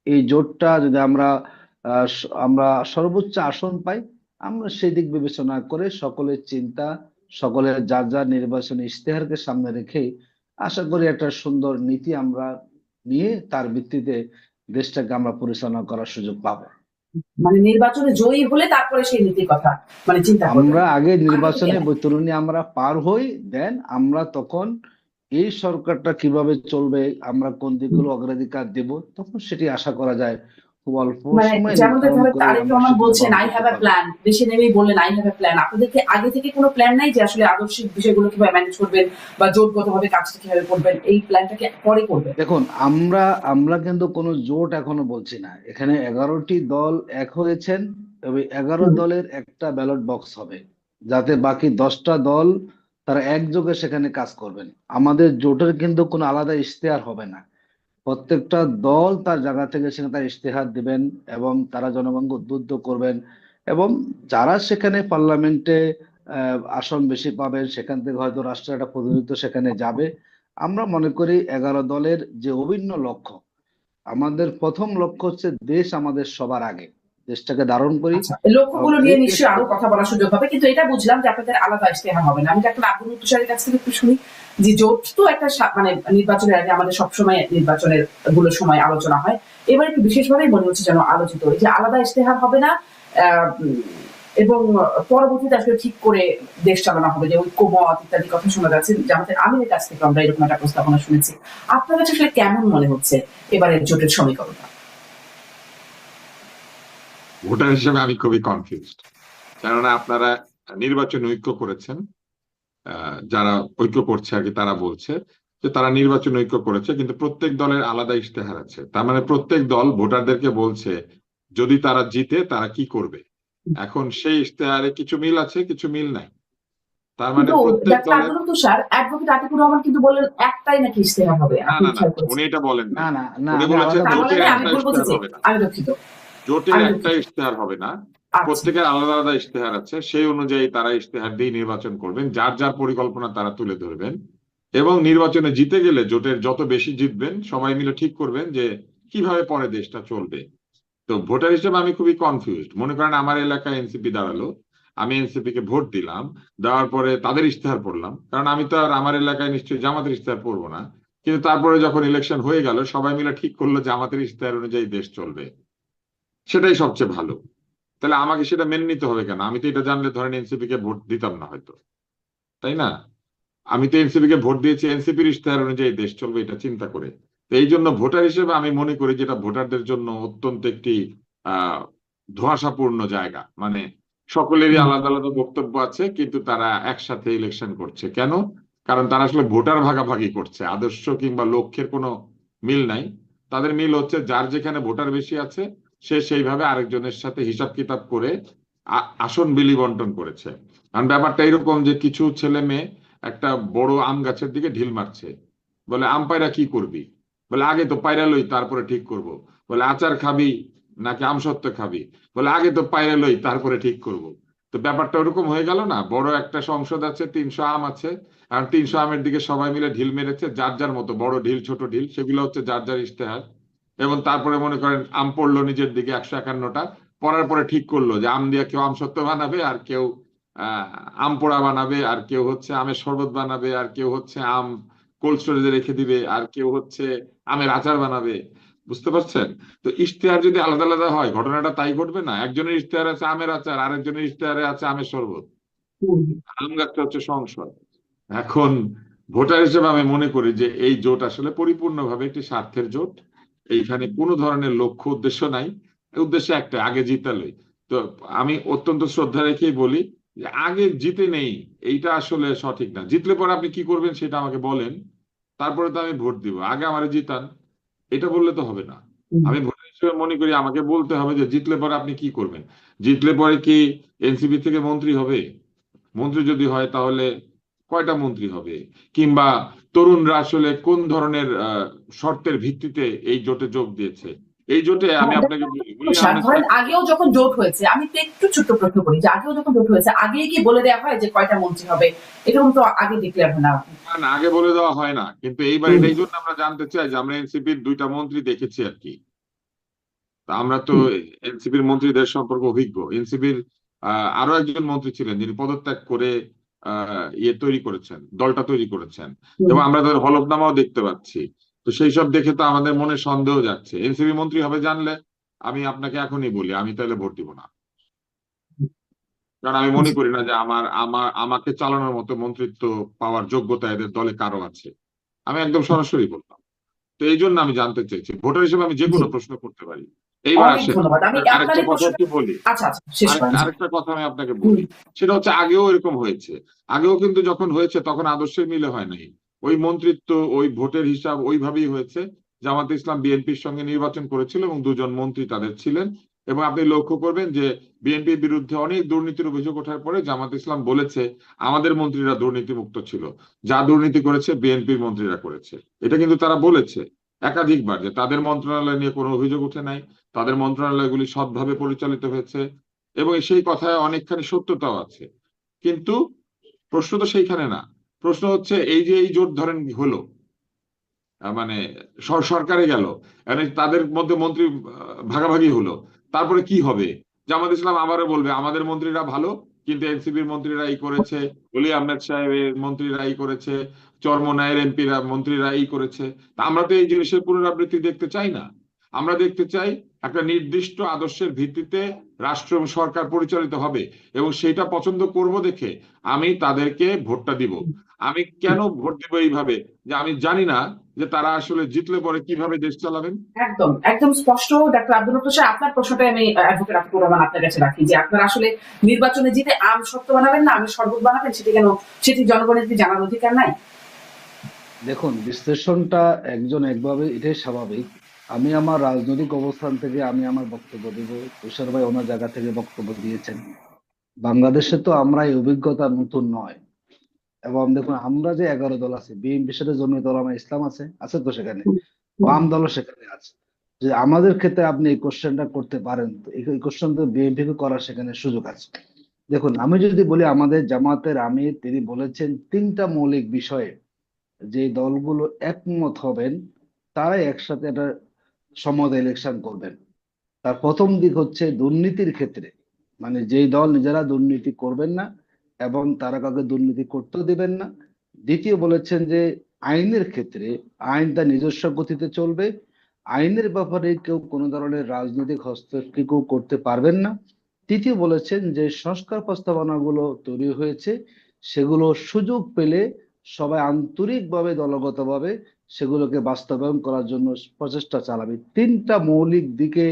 এই জোটটা যদি আমরা সর্বোচ্চ আসন পাই, আমরা সেই দিক বিবেচনা করে সকলের চিন্তা, সকলের যার যার নির্বাচনী ইশতেহারকে সামনে রেখে আশা করি একটা সুন্দর নীতি আমরা নিয়ে তার ভিত্তিতে দেশটাকে আমরা পরিচালনা করার সুযোগ পাবো। মানে নির্বাচনে জয়ী হলে তারপরে সেই নীতির কথা মানে চিন্তা করবেন। আমরা আগে আমি নির্বাচনে ঠিক বৈতরণী আমরা পার হই, দেন আমরা তখন এই সরকারটা কিভাবে চলবে, আমরা কোন দিকগুলো অগ্রাধিকার দেব, তখন সেটি আশা করা যায় খুব অল্প মানে সময় যেমন নির্ধারণ ধরে করে তারেক আমরা রহমান সেটি বলছেন পালন আই হ্যাভ করতে এ পারবো। প্ল্যান, দেশে নেমেই বললেন আই হ্যাভ এ প্ল্যান। আপনাদেরকে আগে থেকে কোনো প্ল্যান নাই যে আসলে আদর্শিক বিষয়গুলো কিভাবে ম্যানেজ করবেন বা জোটগতভাবে কাজটা কিভাবে করবেন, এই প্ল্যানটাকে পরে করবেন? দেখুন, আমরা আমরা কিন্তু কোনো জোট এখনো বলছি না। এখানে 11টি দল এক হয়েছেন, তবে 11 হুম। দলের একটা ব্যালট বক্স হবে, যাতে বাকি 10টা দল তারা একযোগে সেখানে কাজ করবেন। আমাদের জোটের কিন্তু কোনো আলাদা ইশতেহার হবে না। প্রত্যেকটা দল তার জায়গা থেকে সেখানে তার ইশতেহার দিবেন এবং তারা জনগণকে উদ্বুদ্ধ করবেন, এবং যারা সেখানে পার্লামেন্টে আসন বেশি পাবেন সেখান থেকে হয়তো রাষ্ট্রের একটা প্রতিনিধিত্ব সেখানে যাবে। আমরা মনে করি 11 দলের যে অভিন্ন লক্ষ্য, আমাদের প্রথম লক্ষ্য হচ্ছে দেশ আমাদের সবার আগে, দেশটাকে ধারণ করি। আচ্ছা, এই এবং লক্ষ্যগুলো নিয়ে এই নিশ্চয়ই দেশটা আরো কথা বলার সুযোগ হবে, কিন্তু এটা বুঝলাম যে আপনাদের আলাদা ইশতেহার হবে না। আমি ডাক্তার আব্দুল তুষারের কাছ থেকে একটু শুনি যে জোট তো একটা মানে নির্বাচনের আগে আমাদের সবসময় নির্বাচনের গুলোর সময় আলোচনা হয়, এবার একটু বিশেষভাবেই মনে হচ্ছে যেন আলোচিত, এই যে আলাদা ইশতেহার হবে না, এবং পরবর্তীতে আসলে ঠিক করে দেশ চালানো হবে, যে ঐক্যমত ইত্যাদি কথা শোনা যাচ্ছে, জামাতের আমিরের কাছ থেকে আমরা এরকম একটা প্রস্তাবনা শুনেছি। আপনার কাছে আসলে কেমন মনে হচ্ছে এবারের জোটের সমীকরণটা? ভোটার হিসেবে আমি খুবই কনফিউজড, কেননা আপনারা নির্বাচন ঐক্য করেছেন। যারা ঐক্য করছে আর কি তারা বলছে যে তারা নির্বাচন ঐক্য করেছে, কিন্তু প্রত্যেক দলের আলাদা ইশতেহার আছে। তার মানে প্রত্যেক দল ভোটারদেরকে বলছে যদি তারা জিতে তারা কি করবে। এখন সেই ইশতেহারে কিছু মিল আছে, কিছু মিল নাই। তার মানে কিন্তু প্রত্যেক ডাক্তার দলের আব্দুল তুষার, অ্যাডভোকেট আতিকুর রহমান কিন্তু বললেন একটাই নাকি ইশতেহার হবে, না আপনি না না, খেয়াল করেছেন? উনি এটা বলেন না নাই। না না, উনি আমি বলেছেন আলাদা তার মানে বলছি। জোটের আমি একটা ভুল ইশতেহার বুঝেছি, হবে না, আমি দুঃখিত। জোটের আমি একটা দুঃখিত। ইশতেহার হবে না, আচ্ছা। প্রত্যেকের আলাদা আলাদা ইশতেহার আছে। সেই অনুযায়ী তারা ইশতেহার দিয়ে নির্বাচন করবেন, যার যার পরিকল্পনা তারা তুলে ধরবেন, এবং নির্বাচনে জিতে গেলে জোটের যত বেশি জিতবেন সবাই মিলে ঠিক করবেন যে কিভাবে পরে দেশটা চলবে। তো ভোটার হিসেবে আমি খুবই কনফিউজড। মনে করেন আমার এলাকায় এনসিপি দাঁড়ালো, আমি এনসিপি কে ভোট দিলাম, দেওয়ার পরে তাদের ইশতেহার পড়লাম, কারণ আমি তো আর আমার এলাকায় নিশ্চয়ই জামাতের ইশতেহার পড়বো না। কিন্তু তারপরে যখন ইলেকশন হয়ে গেল সবাই মিলে ঠিক করলো জামাতের ইশতেহার অনুযায়ী দেশ চলবে, সেটাই সবচেয়ে ভালো। তাহলে আমাকে সেটা মেনে নিতে হবে কেন? আমি তো এটা জানলে ধরেন এনসিপি কে ভোট দিতাম না হয়তো, তাই না? আমি তো এনসিপি কে ভোট দিয়েছি এনসিপির ইশতেহার অনুযায়ী দেশ চলবে এটা চিন্তা করে। তো এই জন্য ভোটার হিসেবে আমি মনে করি যেটা ভোটারদের জন্য অত্যন্ত একটি আহ ধোঁয়াশাপূর্ণ জায়গা। মানে সকলেরই হুম। আলাদা আলাদা বক্তব্য আছে, কিন্তু তারা একসাথে ইলেকশন করছে কেন? কারণ তারা আসলে ভোটার ভাগাভাগি করছে, আদর্শ কিংবা লক্ষ্যের কোনো মিল নাই। তাদের মিল হচ্ছে যার যেখানে ভোটার বেশি আছে সে সেইভাবে আরেকজনের সাথে হিসাব কিতাব করে আসন বিলি বন্টন করেছে। কারণ ব্যাপারটা এরকম যে কিছু ছেলে মেয়ে একটা বড় আম গাছের দিকে ঢিল মারছে, বলে আম পায়রা কি করবি? বলে আগে তো পায়রা লই তারপরে ঠিক করব। বলে আচার খাবি নাকি আমসত্ত্ব খাবি? বলে আগে তো পায়রা লই তারপরে ঠিক করব। তো ব্যাপারটা ওরকম হয়ে গেল না? বড় একটা সংসদ আছে, 300 আম আছে, আর 300 আমের দিকে সবাই মিলে ঢিল মেরেছে, যার যার মতো, বড় ঢিল ছোট ঢিল সেগুলো হচ্ছে যার যার ইশতেহার। এবং তারপরে মনে করেন আম পড়লো নিজের দিকে 151টা, পড়ার পরে ঠিক করলো যে আম দিয়ে কেউ আমসত্ত্ব বানাবে, আর কেউ আহ আম পোড়া বানাবে, আর কেউ হচ্ছে আমের শরবত বানাবে, আর কেউ হচ্ছে আম কোল্ড স্টোরেজে রেখে দিবে, আর কেউ হচ্ছে আমের আচার বানাবে। বুঝতে পারছেন? তো ইশতেহার যদি আলাদা আলাদা হয় ঘটনাটা তাই ঘটবে না? একজনের ইশতেহার আছে আমের আচার, আরেকজনের ইশতেহারে আছে আমের শরবত। হুম। আম গাছটা হচ্ছে সংসদ। এখন ভোটার হিসেবে আমি মনে করি যে এই জোট আসলে পরিপূর্ণভাবে একটি স্বার্থের জোট। এইখানে কোনো ধরনের লক্ষ্য উদ্দেশ্য নাই, উদ্দেশ্য একটা, আগে জিতালই। তো আমি অত্যন্ত শ্রদ্ধা রেখেই বলি যে আগে জিতে নেই, এইটা আসলে সঠিক না। জিতলে পরে আপনি কি করবেন সেটা আমাকে বলেন, তারপরে তো আমি ভোট দিব। আগে আমারে জিতান, এটা বললে তো হবে না। হুম। আমি ভোটার হিসেবে মনে করি আমাকে বলতে হবে যে জিতলে পরে আপনি কি করবেন। জিতলে পরে কি এনসিপি থেকে মন্ত্রী হবে? মন্ত্রী যদি হয় তাহলে কয়টা মন্ত্রী হবে? কিংবা তরুণরা আসলে কোন ধরনের শর্তের ভিত্তিতে এই জোটে যোগ দিয়েছে? এই জোটে আমি হ্যাঁ, আপনাকে বলি, ওলি স্যার আহমেদ ধরেন সাহেব। আগেও যখন জোট হয়েছে, আমি তো একটু ছোট্ট প্রশ্ন করি যে আগেও যখন জোট হয়েছে আগেই কি বলে দেওয়া হয় যে কয়টা মন্ত্রী হবে? এরকম তো আগে ডিক্লেয়ার হয় না। না না, আগে বলে দেওয়া হয় না, কিন্তু এইবার হুম। এটাই জন্য আমরা জানতে চাই যে আমরা এনসিপির 2টা মন্ত্রী দেখেছি আর কি। তা আমরা তো হুম। এনসিপির মন্ত্রীদের সম্পর্কে অভিজ্ঞ। এনসিপির আরো একজন মন্ত্রী ছিলেন যিনি পদত্যাগ করে ইয়ে তৈরি করেছেন, দলটা তৈরি করেছেন, হুম। এবং আমরা তাদের হলফনামাও দেখতে পাচ্ছি। তো সেই সব দেখে তো আমাদের মনে সন্দেহ যাচ্ছে। এনসিপি মন্ত্রী হবে জানলে আমি আপনাকে এখনই বলি আমি তাহলে ভোট দিব না। কারণ আমি মনে করি না যে আমার আমার আমাকে চালানোর মতো মন্ত্রিত্ব পাওয়ার যোগ্যতা এদের দলে কারো আছে। আমি একদম সরাসরি বললাম। তো এই জন্য আমি জানতে চাইছি, ভোটার হিসেবে আমি যে জি। কোনো প্রশ্ন করতে পারি। এইবার অনেক আসেন, ধন্যবাদ। আমি আপনার আরেকটা এই কথা প্রশ্নটা, একটু বলি। আচ্ছা আচ্ছা, শেষ করেন। আরেকটা কথা আমি আপনাকে হুম, বলি, সেটা হচ্ছে আগেও এরকম হয়েছে। আগেও কিন্তু যখন হয়েছে তখন আদর্শের মিলে হয় নাই। ওই মন্ত্রিত্ব, ওই ভোটের হিসাব ওইভাবেই হয়েছে। জামাতে ইসলাম বিএনপির সঙ্গে নির্বাচন করেছিল এবং দুজন মন্ত্রী তাদের ছিলেন। এবং আপনি লক্ষ্য করবেন যে বিএনপির বিরুদ্ধে অনেক দুর্নীতির অভিযোগ ওঠার পরে জামাত ইসলাম বলেছে আমাদের মন্ত্রীরা দুর্নীতিমুক্ত ছিল, যা দুর্নীতি করেছে বিএনপির মন্ত্রীরা করেছে। এটা কিন্তু তারা বলেছে একাধিকবার যে তাদের মন্ত্রণালয় নিয়ে কোনো অভিযোগ ওঠে নাই, তাদের মন্ত্রণালয়গুলি সৎভাবে পরিচালিত হয়েছে, এবং সেই কথায় অনেকখানি সত্যতাও আছে। কিন্তু প্রশ্ন তো সেইখানে না। প্রশ্ন হচ্ছে এই যে এই জোট ধরেন হলো, মানে সরকারে গেল, মানে তাদের মধ্যে মন্ত্রী ভাগাভাগি হলো, তারপরে কি হবে? জামাত ইসলাম আবারও বলবে আমাদের মন্ত্রীরা ভালো, কিন্তু এনসিপির মন্ত্রীরা এই করেছে, অলি আহমেদ সাহেবের মন্ত্রীরা এই করেছে, চরমোনাইয়ের এমপিরা মন্ত্রীরা এই করেছে। তা আমরা তো এই জিনিসের পুনরাবৃত্তি দেখতে চাই না। আমরা দেখতে চাই একটা নির্দিষ্ট আদর্শের ভিত্তিতে রাষ্ট্র এবং সরকার পরিচালিত হবে, এবং সেইটা পছন্দ করব দেখে আমি তাদেরকে ভোটটা দিব। আমি কেন ভোট দিব এইভাবে, যে আমি জানি না যে তারা আসলে জিতলে পরে কিভাবে দেশ চালাবেন। একদম একদম স্পষ্ট। ডাক্তার আব্দুল লতিফ স্যার, আপনার প্রশ্নটা আমি অ্যাডভোকেট আতিকুর রহমান আপনার কাছে রাখি, যে আপনার আসলে নির্বাচনে জিতে আম সত্য বানাবেন না আমি শরবত বানাবেন, সেটি জনগণের কি জানার অধিকার নাই? দেখুন, বিশ্লেষণটা একজন একভাবে, এটাই স্বাভাবিক। আমি আমার রাজনৈতিক অবস্থান থেকে আমি আমার বক্তব্য দেব, তুষার ভাই ওনার জায়গা থেকে বক্তব্য দিয়েছেন। বাংলাদেশে তো আমরা এই অভিজ্ঞতা নতুন নয়। এবং দেখুন, আমরা যে 11 দল আছে, বিএনপির সাথে জমিয়ত উলামা ইসলাম আছে, আছে তো সেখানে, বাম দলও সেখানে আছে। যে আমাদের ক্ষেত্রে আপনি এই কোশ্চেনটা করতে পারেন, তো এই কোশ্চেন তো বিএনপি কে করার সেখানে সুযোগ আছে। দেখুন, আমি যদি বলি, আমাদের জামাতের আমির তিনি বলেছেন 3টা মৌলিক বিষয়ে যে দলগুলো একমত হবেন তারাই একসাথে একটা সমঝোতা ইলেকশন করবেন। তার প্রথম দিক হচ্ছে দুর্নীতির ক্ষেত্রে, মানে যেই দল নিজেরা দুর্নীতি করবেন না এবং তারা কাউকে দুর্নীতি করতেও দিবেন না। দ্বিতীয় বলেছেন যে আইনের ক্ষেত্রে আইন তার নিজস্ব গতিতে চলবে, আইনের ব্যাপারে কেউ কোনো ধরনের রাজনৈতিক হস্তক্ষেপ কেউ করতে পারবেন না। তৃতীয় বলেছেন যে সংস্কার প্রস্তাবনাগুলো তৈরি হয়েছে, সেগুলো সুযোগ পেলে সবাই আন্তরিকভাবে দলগতভাবে সেগুলোকে বাস্তবায়ন করার জন্য প্রচেষ্টা চালাবে। 3টা মৌলিক দিকে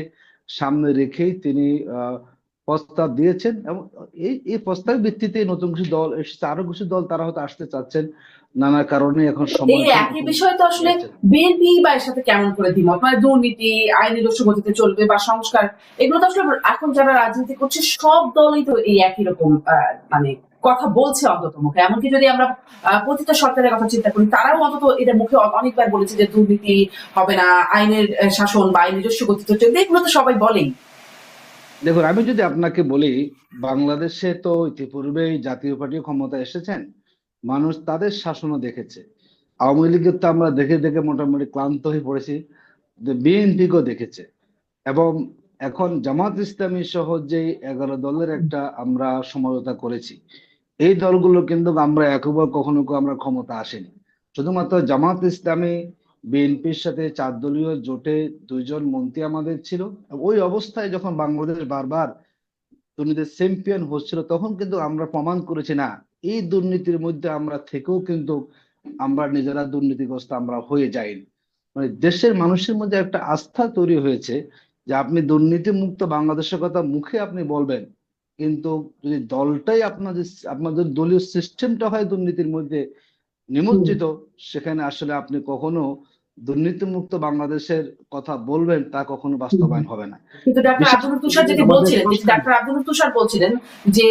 সামনে রেখেই তিনি প্রস্তাব দিয়েছেন, এবং এই প্রস্তাবের ভিত্তিতে নতুন কিছু দল এসেছে, আরো কিছু দল তারা হয়তো আসতে চাচ্ছেন, নানা কারণে এখন এই সময় একই বিষয় তো আসলে বিএনপি বা এর সাথে কেমন করে দ্বিমত, মানে দুর্নীতি আইন নিজস্ব গতিতে চলবে বা সংস্কার, এগুলো তো আসলে এখন যারা রাজনীতি করছে সব দলই তো এই একই রকম মানে কথা বলছে অন্তত মুখে। এমনকি যদি আমরা প্রতিটা সরকারের কথা চিন্তা করি, তারাও অন্তত এটা মুখে অনেকবার বলেছে যে দুর্নীতি হবে না, আইনের শাসন বা আইন নিজস্ব গতিতে চলবে, এগুলো তো সবাই বলেই। দেখুন, আমি যদি আপনাকে বলি, বাংলাদেশে তো ইতিপূর্বেই জাতীয় পার্টি ক্ষমতা এসেছেন, মানুষ তাদের শাসনও দেখেছে। আওয়ামী লীগের তো আমরা দেখে দেখে মোটামুটি ক্লান্ত হয়ে পড়েছি, যে বিএনপিকেও দেখেছে। এবং এখন জামাত ইসলামী সহ যে 11 দলের একটা আমরা সমঝোতা করেছি, এই দলগুলো কিন্তু আমরা একবার কখনো আমরা ক্ষমতা আসেনি। শুধুমাত্র জামাত ইসলামী বিএনপির সাথে 4 দলীয় জোটে 2জন মন্ত্রী আমাদের ছিল। ওই অবস্থায় যখন বাংলাদেশ বারবার দুর্নীতির চ্যাম্পিয়ন হচ্ছিল, তখন কিন্তু আমরা প্রমাণ করেছি না, এই দুর্নীতির মধ্যে আমরা থেকেও কিন্তু আমরা নিজেরা দুর্নীতিগ্রস্ত আমরা হয়ে যাইনি। মানে দেশের মানুষের মধ্যে একটা আস্থা তৈরি হয়েছে যে আপনি দুর্নীতি মুক্ত বাংলাদেশের কথা মুখে আপনি বলবেন, কিন্তু যদি দলটাই আপনাদের দলীয় সিস্টেমটা হয় দুর্নীতির মধ্যে নিমজ্জিত, সেখানে আসলে আপনি কখনো দুর্নীতিমুক্ত বাংলাদেশের কথা বলবেন, তা কখনো বাস্তবায়ন হবে না। কিন্তু ডাক্তার বিশেষ আব্দুল করে তুষার যেটি আমাদের বলছিলেন, ডাক্তার আব্দুল তুষার বলছিলেন যে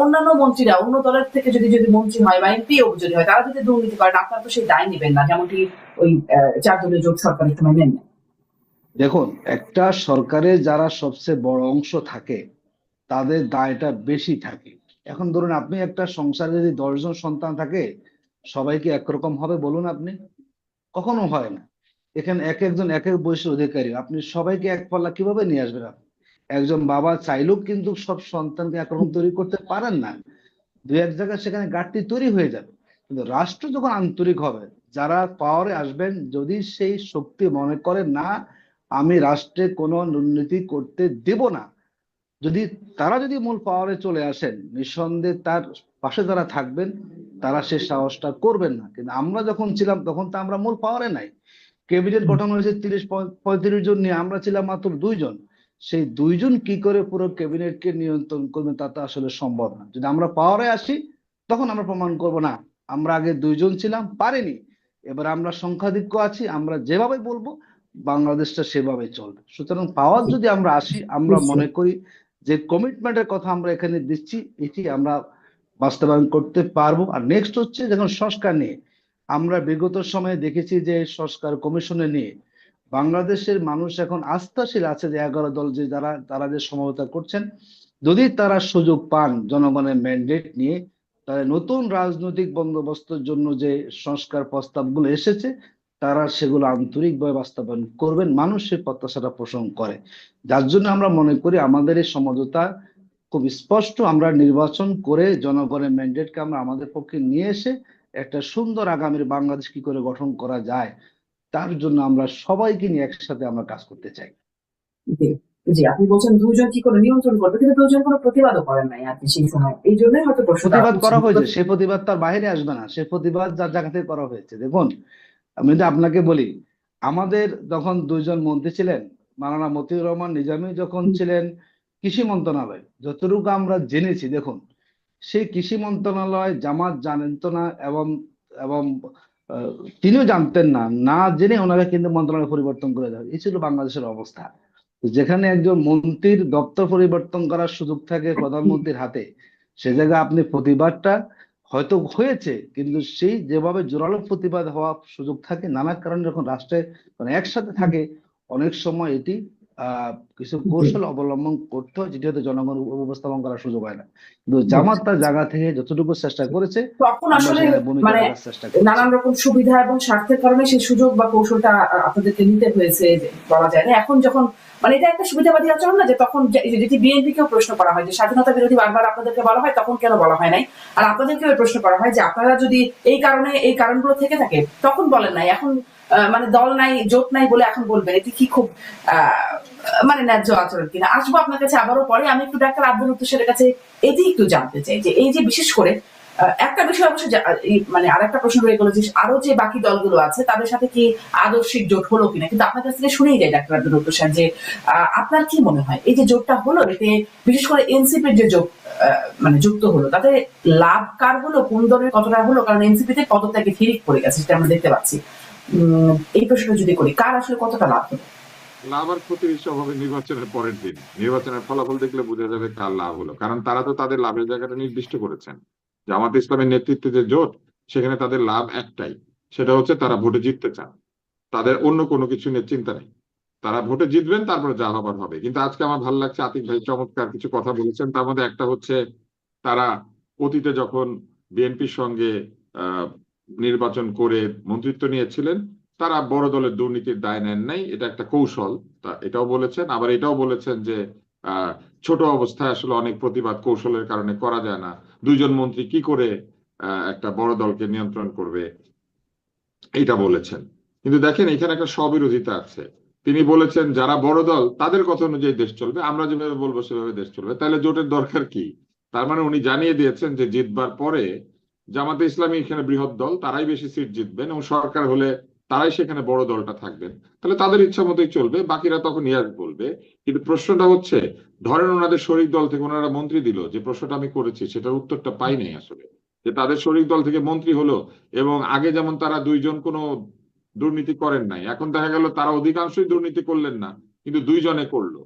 অন্যান্য মন্ত্রীরা অন্য দলের থেকে যদি যদি মন্ত্রী হয় বা এমপিও যদি হয়, তারা যদি দুর্নীতি করেন আপনারা তো সেই দায় নেবেন না, যেমনটি ওই 4 দলীয় জোট সরকারের সময় নেন। দেখুন, একটা সরকারে যারা সবচেয়ে বড় অংশ থাকে তাদের দায়টা বেশি থাকে। এখন ধরুন, আপনি একটা সংসারে যদি 10 জন সন্তান থাকে, সবাই কি একরকম হবে বলুন আপনি? কখনো হয় না। এখানে এক একজন এক এক বয়সের অধিকারী, আপনি সবাইকে এক পাল্লা কিভাবে নিয়ে আসবেন আপনি? একজন বাবা চাইলেও কিন্তু সব সন্তানকে একরকম তৈরি করতে পারেন না। দু এক জায়গায় সেখানে ঘাটতি তৈরি হয়ে যাবে। কিন্তু রাষ্ট্র যখন আন্তরিক হবে, যারা পাওয়ারে আসবেন, যদি সেই শক্তি মনে করে না আমি রাষ্ট্রে কোনো দুর্নীতি করতে দেব না, যদি তারা যদি মূল পাওয়ারে চলে আসেন, নিঃসন্দেহে তার পাশে যারা থাকবেন তারা সে সাহসটা করবেন না। কিন্তু আমরা যখন ছিলাম তখন তো আমরা মূল পাওয়ারে নাই। ক্যাবিনেট গঠন হয়েছে 35 জন নিয়ে, আমরা ছিলাম মাত্র 2 জন। সেই 2 জন কি করে পুরো ক্যাবিনেটকে নিয়ন্ত্রণ করবে তা তো আসলে সম্ভব না। যদি আমরা পাওয়ারে আসি তখন আমরা প্রমাণ করব না আমরা আগে 2 জন ছিলাম, পারিনি, এবার আমরা সংখ্যাধিক্য আছি, আমরা যেভাবে বলবো বাংলাদেশটা সেভাবে চলবে। সুতরাং পাওয়ার যদি আমরা আসি, আমরা মনে করি যে কমিটমেন্টের কথা আমরা এখানে দিচ্ছি এটি আমরা বাস্তবায়ন করতে পারবো। আর নেক্সট হচ্ছে যখন সংস্কার নিয়ে, আমরা বিগত সময়ে দেখেছি যে সংস্কার কমিশনে নিয়ে বাংলাদেশের মানুষ এখন আস্থাশীল আছে যে 11 দল যে তারা যে সমঝোতা করছেন, যদি তারা সুযোগ পান জনগণের ম্যান্ডেট নিয়ে, তাহলে নতুন রাজনৈতিক বন্দোবস্তের জন্য যে সংস্কার প্রস্তাবগুলো এসেছে তারা সেগুলো আন্তরিকভাবে বাস্তবায়ন করবেন, মানুষ সেই প্রত্যাশাটা পোষণ করে। যার জন্য আমরা মনে করি আমাদের এই সমঝোতা খুব স্পষ্ট, আমরা নির্বাচন করে জনগণের ম্যান্ডেটকে আমরা আমাদের পক্ষে নিয়ে এসে একটা সুন্দর আগামীর বাংলাদেশ কি করে গঠন করা যায় তার জন্য আমরা সবাইকে নিয়ে একসাথে আমরা কাজ করতে চাই। জি, জি, আপনি বলছেন 2 জন কি করে নিয়ন্ত্রণ করবে, কিন্তু 2 জন কোনো প্রতিবাদও করেন নাই আর কি সেই সময়, এই জন্যই হয়তো প্রশ্নটা প্রতিবাদ করা হয়েছে, উঠছে। সে প্রতিবাদ তার বাইরে আসবে না, সে প্রতিবাদ যার জায়গা থেকে করা হয়েছে। দেখুন, আমি যদি আপনাকে বলি, আমাদের যখন 2 জন মন্ত্রী ছিলেন, মাওলানা মতিউর রহমান নিজামী যখন ছিলেন কৃষি মন্ত্রণালয়, যতটুকু আমরা জেনেছি, দেখুন সেই কৃষি মন্ত্রণালয় জামাত জানেন তো না, এবং এবং আহ, তিনিও জানতেন না, না জেনে ওনারা কিন্তু মন্ত্রণালয় পরিবর্তন করে দেয়। এই ছিল বাংলাদেশের অবস্থা। যেখানে একজন মন্ত্রীর দপ্তর পরিবর্তন করার সুযোগ থাকে প্রধানমন্ত্রীর হাতে, সে জায়গায় আপনি প্রতিবাদটা হয়তো হয়েছে, কিন্তু সেই যেভাবে জোরালো প্রতিবাদ হওয়ার সুযোগ থাকে, নানা কারণে যখন রাষ্ট্রে মানে একসাথে থাকে, অনেক সময় এটি কিছু কৌশল অবলম্বন করতে হয়, যেটি হয়তো জনগণ উপস্থাপন করার সুযোগ হয় না। কিন্তু জামাত তার জায়গা থেকে যতটুকু চেষ্টা করেছে তখন আমরা আসলে সেখানে ভূমিকা মানে রাখার চেষ্টা করেছি। নানান রকম সুবিধা এবং স্বার্থের কারণে সেই সুযোগ বা কৌশলটা আপনাদেরকে নিতে হয়েছে বলা যায় না। এখন যখন মানে এটা একটা সুবিধাবাদী আচরণ না, যে তখন যেটি বিএনপি কেও প্রশ্ন করা হয় যে স্বাধীনতা বিরোধী বারবার আপনাদেরকে বলা হয়, তখন কেন বলা হয় নাই, আর আপনাদেরকেও প্রশ্ন করা হয় যে আপনারা যদি এই কারণগুলো থেকে থাকে তখন বলেন নাই, এখন মানে দল নাই জোট নাই বলে এখন বলবেন, এটি কি খুব মানে ন্যায্য আচরণ কিনা? আসবো আপনার কাছে আবারও পরে। আমি একটু ডাক্তার আব্দুল লতিফের কাছে এটি একটু জানতে চাই যে এই যে বিশেষ করে একটা বিষয় অবশ্য মানে আরেকটা প্রশ্ন রয়ে গেল যে আরো যে বাকি দলগুলো আছে তাদের সাথে কি আদর্শিক জোট হলো কিনা, কিন্তু আপনার কাছ থেকে শুনেই যায় ডাক্তার আব্দুল লতিফ সাহেব যে আপনার কি মনে হয় এই যে জোটটা হলো, এতে বিশেষ করে এনসিপির যে জোট মানে যুক্ত হলো, তাতে লাভ কার হলো, কোন দলের কতটা হলো? কারণ এনসিপিতে পদত্যাগে হিরিক পড়ে গেছে, সেটা আমরা দেখতে পাচ্ছি। এই প্রশ্নটা যদি করি, কার আসলে কতটা লাভ হলো? লাভ আর ক্ষতির হিসাব হবে নির্বাচনের পরের দিন। নির্বাচনের ফলাফল দেখলে বোঝা যাবে কার লাভ হলো, কারণ তারা তো তাদের লাভের জায়গাটা নির্দিষ্ট করেছেন। জামাত ইসলামের নেতৃত্বে যে জোট, সেখানে তাদের লাভ একটাই, সেটা হচ্ছে তারা ভোটে জিততে চান। তাদের অন্য কোনো কিছু নিয়ে চিন্তা নেই, তারা ভোটে জিতবেন, তারপরে যা হবার হবে। কিন্তু আজকে আমার ভালো লাগছে, আতিক ভাই চমৎকার কিছু কথা বলেছেন। তার মধ্যে একটা হচ্ছে, তারা অতীতে যখন বিএনপির সঙ্গে আহ নির্বাচন করে মন্ত্রিত্ব নিয়েছিলেন, তারা বড় দলের দুর্নীতির দায় নেন নাই, এটা একটা কৌশল, তা এটাও বলেছেন। আবার এটাও বলেছেন যে ছোট অবস্থায় আসলে অনেক প্রতিবাদ কৌশলের কারণে করা যায় না, 2 জন মন্ত্রী কি করে একটা বড় দলকে নিয়ন্ত্রণ করবে, এটা বলেছেন। কিন্তু দেখেন এখানে একটা স্ববিরোধিতা আছে। তিনি বলেছেন যারা বড় দল তাদের কথা অনুযায়ী দেশ চলবে, আমরা যেভাবে বলবো সেভাবে দেশ চলবে, তাহলে জোটের দরকার কি? তার মানে উনি জানিয়ে দিয়েছেন যে জিতবার পরে জামাতে ইসলামী এখানে বৃহৎ দল, তারাই বেশি সিট জিতবেন এবং সরকার হলে তারাই সেখানে বড় দলটা থাকবেন, তাহলে তাদের ইচ্ছা মতোই চলবে, বাকিরা তখন ইয়াস বলবে। কিন্তু প্রশ্নটা হচ্ছে, ধরেন ওনাদের শরিক দল থেকে ওনারা মন্ত্রী দিল, যে প্রশ্নটা আমি করেছি সেটার উত্তরটা পাই নাই আসলে, যে তাদের শরিক দল থেকে মন্ত্রী হলো এবং আগে যেমন তারা 2 জন কোনো দুর্নীতি করেন নাই, এখন দেখা গেল তারা অধিকাংশই দুর্নীতি করলেন না, কিন্তু 2 জনে করলো,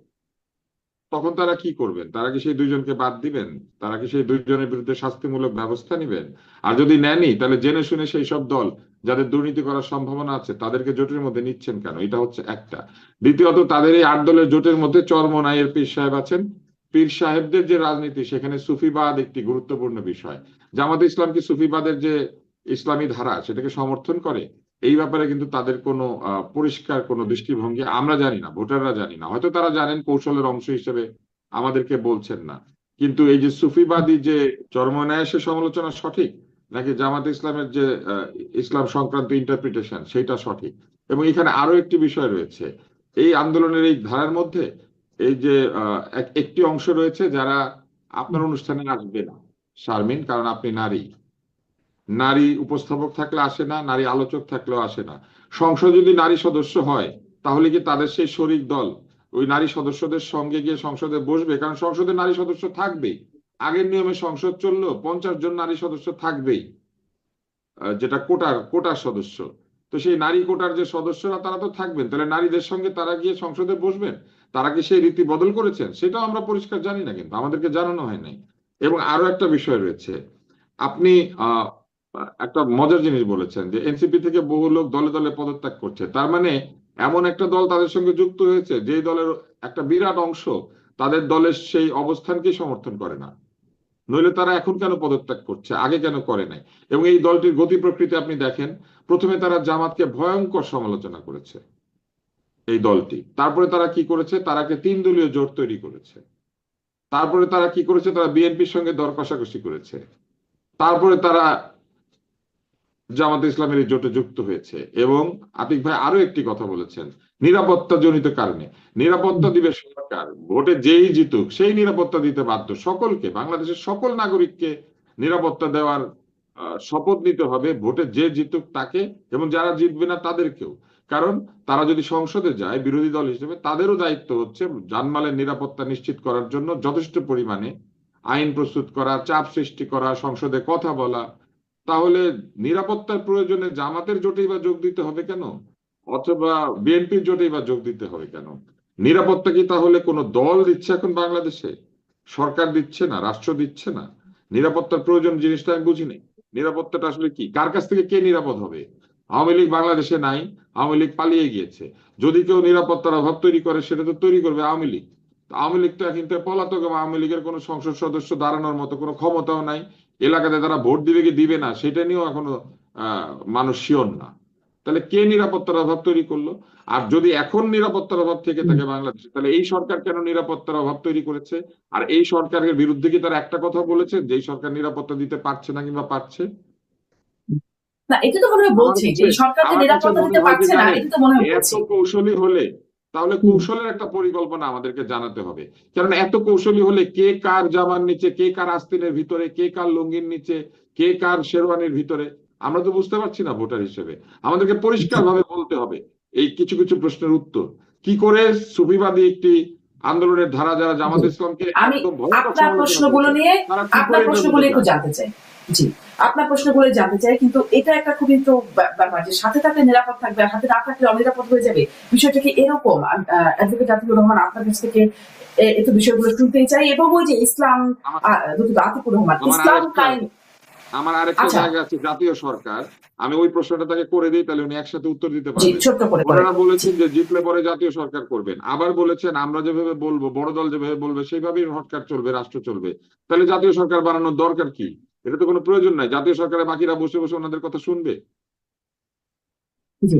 তখন তারা কি করবেন? তারা কি সেই 2 জনকে বাদ দিবেন? তারা কি সেই 2 জনের বিরুদ্ধে শাস্তিমূলক ব্যবস্থা নেবেন? আর যদি নেনই, তাহলে জেনে শুনে সেই সব দল যাদের দুর্নীতি করার সম্ভাবনা আছে তাদেরকে জোটের মধ্যে নিচ্ছেন কেন? এটা হচ্ছে একটা। দ্বিতীয়ত, তাদের এই 8 দলের জোটের মধ্যে চরমোনাইয়ের পীর সাহেব আছেন। পীর সাহেবদের যে রাজনীতি, সেখানে সুফিবাদ একটি গুরুত্বপূর্ণ বিষয়। জামাত ইসলাম কি সুফিবাদের যে ইসলামী ধারা সেটাকে সমর্থন করে? এই ব্যাপারে কিন্তু তাদের কোনো পরিষ্কার কোনো দৃষ্টিভঙ্গি আমরা জানি না, ভোটাররা জানি না, হয়তো তারা জানেন, কৌশলের অংশ হিসেবে আমাদেরকে বলছেন না। কিন্তু এই যে সুফিবাদী যে চরমোনাইয়ের, সে সমালোচনা সঠিক নাকি জামাত ইসলামের যে ইসলাম সংক্রান্ত ইন্টারপ্রিটেশন সেটা সঠিক? এবং এখানে আরো একটি বিষয় রয়েছে, এই আন্দোলনের এই ধারার মধ্যে এই যে একটি অংশ রয়েছে যারা আপনার অনুষ্ঠানে আসবে না, শারমিন, কারণ আপনি নারী। নারী উপস্থাপক থাকলে আসে না, নারী আলোচক থাকলেও আসে না। সংসদ যদি নারী সদস্য হয় তাহলে কি তাদের সেই শরিক দল ওই নারী সদস্যদের সঙ্গে গিয়ে সংসদে বসবে? কারণ সংসদে নারী সদস্য থাকবেই। আগের নিয়মে সংসদ চললো, 50 জন নারী সদস্য থাকবেই, যেটা কোটার সদস্য। তো সেই নারী কোটার যে সদস্যরা তারা তো থাকবেন, তাহলে নারীদের সঙ্গে তারা গিয়ে সংসদে বসবেন। তারা কি সেই রীতি বদল করেছেন সেটাও আমরা পরিষ্কার জানি না, কিন্তু আমাদেরকে জানানো হয় নাই। এবং আরো একটা বিষয় রয়েছে, আপনি একটা মজার জিনিস বলেছেন যে এনসিপি থেকে বহু লোক দলে দলে পদত্যাগ করছে। তার মানে এমন একটা দল তাদের সঙ্গে যুক্ত হয়েছে যে দলের একটা বিরাট অংশ তাদের দলের সেই অবস্থানকে সমর্থন করে না। নইলে তারা এখন কেন পদত্যাগ করছে, আগে কেন করে নাই? এবং এই দলটির গতি প্রকৃতি আপনি দেখেন, প্রথমে তারা জামাতকে ভয়ঙ্কর সমালোচনা করেছে এই দলটি, তারপরে তারা কি করেছে, তারাকে 3 দলীয় জোট তৈরি করেছে। তারপরে তারা কি করেছে, তারা বিএনপির সঙ্গে দর কষাকষি করেছে। তারপরে তারা জামাত ইসলামের এই জোটে যুক্ত হয়েছে। এবং আতিক ভাই আরো একটি কথা বলেছেন, নিরাপত্তা জনিত কারণে। নিরাপত্তা দিবে সরকার, ভোটে যেই জিতুক সেই নিরাপত্তা দিতে বাধ্য। সকলকে, বাংলাদেশের সকল নাগরিককে নিরাপত্তা দেওয়ার শপথ নিতে হবে, ভোটে যে জিতুক তাকে, এবং যারা জিতবে না তাদেরকেও। কারণ তারা যদি সংসদে যায় বিরোধী দল হিসেবে, তাদেরও দায়িত্ব হচ্ছে জানমালের নিরাপত্তা নিশ্চিত করার জন্য যথেষ্ট পরিমাণে আইন প্রস্তুত করা, চাপ সৃষ্টি করা, সংসদে কথা বলা। তাহলে নিরাপত্তার প্রয়োজনে জামাতের জোটেই বা যোগ দিতে হবে কেন, অথবা বিএনপির জোটেই বা যোগ দিতে হবে কেন? নিরাপত্তা কি তাহলে কোনো দল দিচ্ছে এখন বাংলাদেশে? সরকার দিচ্ছে না, রাষ্ট্র দিচ্ছে না? নিরাপত্তার প্রয়োজন জিনিসটা আমি বুঝি নাই। নিরাপত্তাটা আসলে কি, কার কাছ থেকে কে নিরাপদ হবে? আওয়ামী লীগ বাংলাদেশে নাই, আওয়ামী লীগ পালিয়ে গিয়েছে। যদি কেউ নিরাপত্তার অভাব তৈরি করে সেটা তো তৈরি করবে আওয়ামী লীগ। আওয়ামী লীগ তো এখন পলাতক, এবং আওয়ামী লীগের কোনো সংসদ সদস্য দাঁড়ানোর মতো কোনো ক্ষমতাও নাই। এলাকাতে তারা ভোট দিবে কি দিবে না সেটা নিয়েও এখনো মানুষ শিওর না। তাহলে কে নিরাপত্তার অভাব তৈরি করলো? আর যদি এখন নিরাপত্তার অভাব থেকে থাকে বাংলাদেশে, তাহলে এই সরকার কেন নিরাপত্তার অভাব তৈরি করেছে? আর এই সরকারের বিরুদ্ধে কি তারা একটা কথা বলেছে যে এই সরকার নিরাপত্তা দিতে পারছে না কিংবা পারছে? না, এটা তো মনে হয় আমার বলছে যে কাছে এই সরকার যে আমার কাছে নিরাপত্তা মনে দিতে হয় কি পারছে না, জানেন, এটা তো মনে হয় এত বলছে। কৌশলী হলে তাহলে কৌশলের একটা পরিকল্পনা আমাদেরকে জানাতে হবে। কারণ এত কৌশলী হলে কে কার জামার নিচে, কে কার আস্তিনের ভিতরে, কে কার লুঙ্গির নিচে, কে কার শেরওয়ানির ভিতরে, আমরা তো বুঝতে পারছি না ভোটার হিসেবে। আমাদেরকে পরিষ্কার ভাবে বলতে হবে এই কিছু কিছু প্রশ্নের উত্তর। কি করে সুফিবাদী একটি আন্দোলনের ধারা যারা জামাত ইসলামকে আমি একদম ভয়ঙ্কর আপনার সমালোচনা প্রশ্নগুলো করেছে, নিয়ে তারা কি করে আপনার এটার প্রশ্নগুলো মধ্যে একটু যায়? জানতে চাই। জি, আপনার প্রশ্নগুলো জানতে চাই, কিন্তু এটা একটা খুব কিন্তু ব্যাপার যে সাথে থাকলে নিরাপদ থাকবে আর হাতে না থাকলে অনিরাপদ হয়ে যাবে। বিষয়টা কি এরকম? অ্যাডভোকেট আতিকুর রহমান, আপনার কাছ থেকে একটু বিষয়গুলো শুনতেই চাই। এবং ওই যে ইসলাম, আমার আতিকুর রহমান, আমার ইসলাম আরেকটা কায়েম। আমার আরেকটা আচ্ছা, জায়গা আছে, জাতীয় সরকার। আমি ওই প্রশ্নটা তাকে করে দিই, তাহলে উনি একসাথে উত্তর দিতে জি, পারবেন। ছোট্ট করে করেন। ওনারা জি, বলেছেন যে জিতলে পরে জাতীয় সরকার করবেন, আবার বলেছেন আমরা যেভাবে বলবো, বড় দল যেভাবে বলবে সেইভাবেই সরকার চলবে, রাষ্ট্র চলবে। তাহলে জাতীয় সরকার বানানোর দরকার কি? এটা তো কোনো প্রয়োজন নাই। জাতীয় সরকারে বাকিরা বসে বসে ওনাদের কথা শুনবে। জি,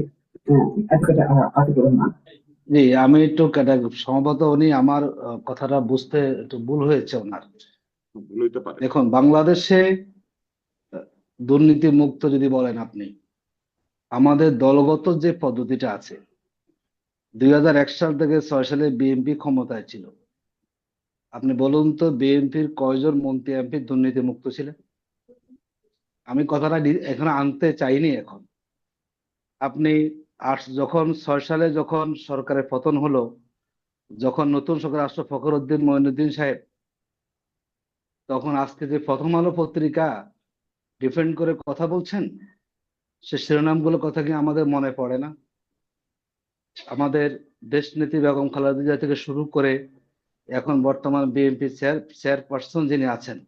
অ্যাডভোকেট আতিকুর রহমান। জি, আমি একটু সম্ভবত উনি আমার কথাটা বুঝতে একটু ভুল হয়েছে ওনার। ভুল হইতে পারে। দেখুন, বাংলাদেশে দুর্নীতি মুক্ত যদি বলেন আপনি, আমাদের দলগত যে পদ্ধতিটা আছে, 2001 সাল থেকে 6 সালে বিএনপি ক্ষমতায় ছিল। আপনি বলুন তো বিএনপির কয়জন মন্ত্রী এমপি দুর্নীতি মুক্ত ছিলেন? আমি কথাটা এখানে আনতে চাইনি। এখন আপনি যখন 6 সালে যখন সরকারের পতন হলো, যখন নতুন সরকার আসলো ফখরুদ্দিন মঈনুদ্দিন সাহেব, তখন আজকে যে প্রথম আলো পত্রিকা ডিফেন্ড করে কথা বলছেন, সে শিরোনামগুলো কথা কি আমাদের মনে পড়ে না? আমাদের দেশনেত্রী বেগম খালেদা জিয়া থেকে শুরু করে এখন বর্তমান বিএনপি চেয়ারপারসন যিনি আছেন,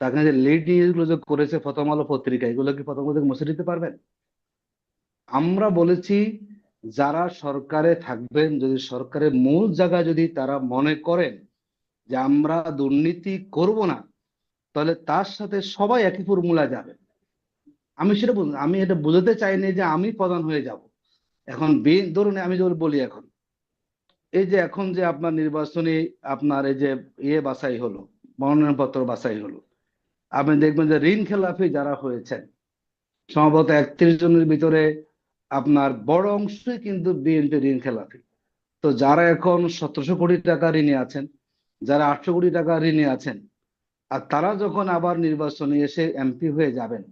তাকে যে লিড নিউজগুলো যে করেছে প্রথম আলো পত্রিকা, এগুলো কি প্রথম আলো থেকে মুছে দিতে পারবেন? আমরা বলেছি যারা সরকারে থাকবেন, যদি সরকারের মূল জায়গায় যদি তারা মনে করেন যে আমরা দুর্নীতি করব না, তাহলে তার সাথে সবাই একই ফর্মুলা যাবে। আমি এটা বুঝাতে চাইনি যে আমি প্রধান হয়ে যাব। এখন ধরুন আমি যদি বলি, এখন এই যে এখন যে আপনার নির্বাচনী আপনার এই যে বাছাই হলো, মনোনয়নপত্র বাছাই হলো, আপনি দেখবেন যে ঋণ খেলাপি যারা হয়েছেন সম্ভবত 31 জনের ভিতরে আপনার বড় অংশই কিন্তু বিএনপি ঋণ খেলাপি। তো যারা এখন 1700 কোটি টাকা ঋণে আছেন, যারা 800 কোটি টাকা ঋণে আছেন, আর তারা যখন আবার নির্বাচনে এসে এমপি হয়ে যাবেন,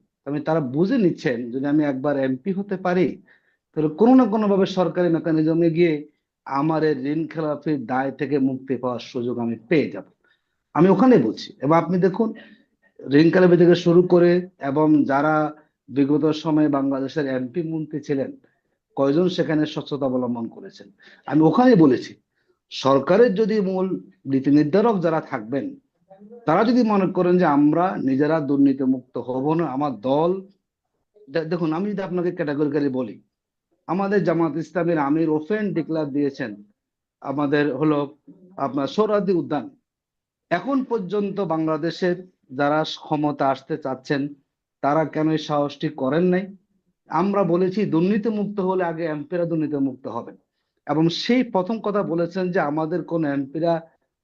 তারা বুঝে নিচ্ছেন যদি আমি একবার এমপি হতে পারি তাহলে কোনো না কোনো ভাবে সরকারি মেকানিজমে গিয়ে আমার এই ঋণ খেলাপির দায় থেকে মুক্তি পাওয়ার সুযোগ আমি পেয়ে যাব। আমি ওখানে বলছি। এবং আপনি দেখুন, ঋণ খেলাপি থেকে শুরু করে এবং যারা বিগত সময়ে বাংলাদেশের এমপি মন্ত্রী ছিলেন, কয়জন সেখানে স্বচ্ছতা অবলম্বন করেছেন। আমি ওখানে বলেছি, সরকারের যদি মূল নীতি নির্ধারক যারা থাকবেন, তারা যদি মনে করেন যে আমরা নিজেরা দুর্নীতি মুক্ত হব না, আমার দল, দেখুন আমি যদি আপনাকে ক্যাটাগরিক্যালি বলি, আমাদের জামাত ইসলামের আমির ওপেন ডিক্লার দিয়েছেন আমাদের হলো আপনার সোহরাওয়ার্দী উদ্যান। এখন পর্যন্ত বাংলাদেশের যারা ক্ষমতা আসতে চাচ্ছেন তারা কেন এই সাহসটি করেন নাই? আমরা বলেছি দুর্নীতি মুক্ত হলে আগে এমপিরা দুর্নীতি মুক্ত হবেন, এবং সেই প্রথম কথা বলেছেন যে আমাদের কোন এমপিরা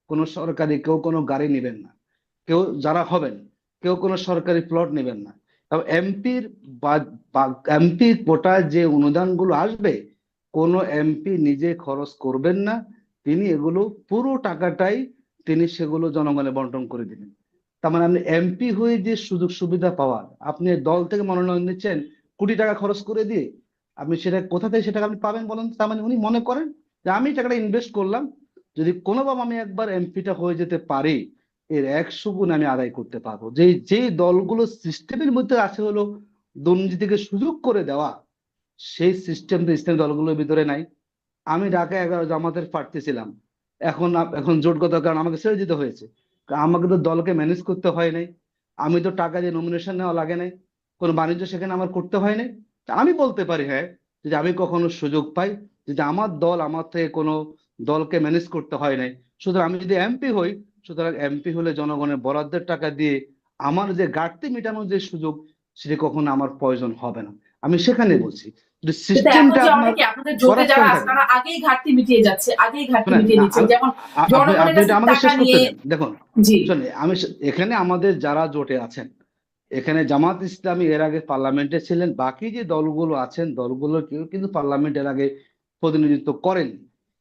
কোন সরকারি কেউ কোনো গাড়ি নেবেন না, কেউ যারা হবেন কেউ কোনো সরকারি প্লট নেবেন না। এমপি কোটায় যে অনুদানগুলো আসবে কোনো এমপি নিজে খরচ করবেন না, তিনি এগুলো পুরো টাকাটাই তিনি সেগুলো জনগণে বন্টন করে দিবেন। তার মানে আপনি এমপি হয়ে যে সুযোগ সুবিধা পাওয়ার, আপনি দল থেকে মনোনয়ন নিচ্ছেন কোটি টাকা খরচ করে দিয়ে, আপনি সেটা কোথা থেকে সেটা আপনি পাবেন বলেন? তার মানে উনি মনে করেন যে আমি টাকাটা ইনভেস্ট করলাম, যদি কোনোভাবে আমি একবার এমপিটা হয়ে যেতে পারি এর 100 গুণ আমি আদায় করতে পারবো। যে দলগুলো সিস্টেমের মধ্যে আছে হলো দুর্নীতিকে সুযোগ করে দেওয়া, সেই সিস্টেম তো ইসলামী দলগুলোর ভিতরে নাই। আমি ঢাকা 11 জামাতের প্রার্থী ছিলাম, এখন জোটগত কারণ আমাকে ছেড়ে দিতে হয়েছে। আমাকে তো দলকে ম্যানেজ করতে হয় নাই, আমি তো টাকা দিয়ে নমিনেশন নেওয়া লাগে নাই, কোনো বাণিজ্য সেখানে আমার করতে হয় নাই। আমি বলতে পারি হ্যাঁ, যদি আমি কখনো সুযোগ পাই, যদি আমার দল আমার থেকে কোনো দলকে ম্যানেজ করতে হয় নাই, সুতরাং আমি যদি এমপি হই, সুতরাং এমপি হলে জনগণের বরাদ্দের টাকা দিয়ে আমার যে ঘাটতি মেটানোর যে সুযোগ, সেটা কখনো আমার প্রয়োজন হবে না। আমি সেখানে বলছি কিন্তু এখন সিস্টেমটা যে আপনার অনেকে আপনাদের জোটে যারা করাপশন আছে থাকে। তারা আগেই ঘাটতি মিটিয়ে যাচ্ছে, আগেই ঘাটতি শোনেন, মিটিয়ে নিচ্ছে, যেমন জনগণের আপনি কাছে এটা আমাকে টাকা শেষ করতে নিয়ে। দেন। দেখুন, জি, শোনেন, এখানে আমাদের যারা জোটে আছেন, এখানে জামাত ইসলামী এর আগে পার্লামেন্টে ছিলেন, বাকি যে দলগুলো আছেন দলগুলো কেউ কিন্তু পার্লামেন্টের আগে প্রতিনিধিত্ব করেন,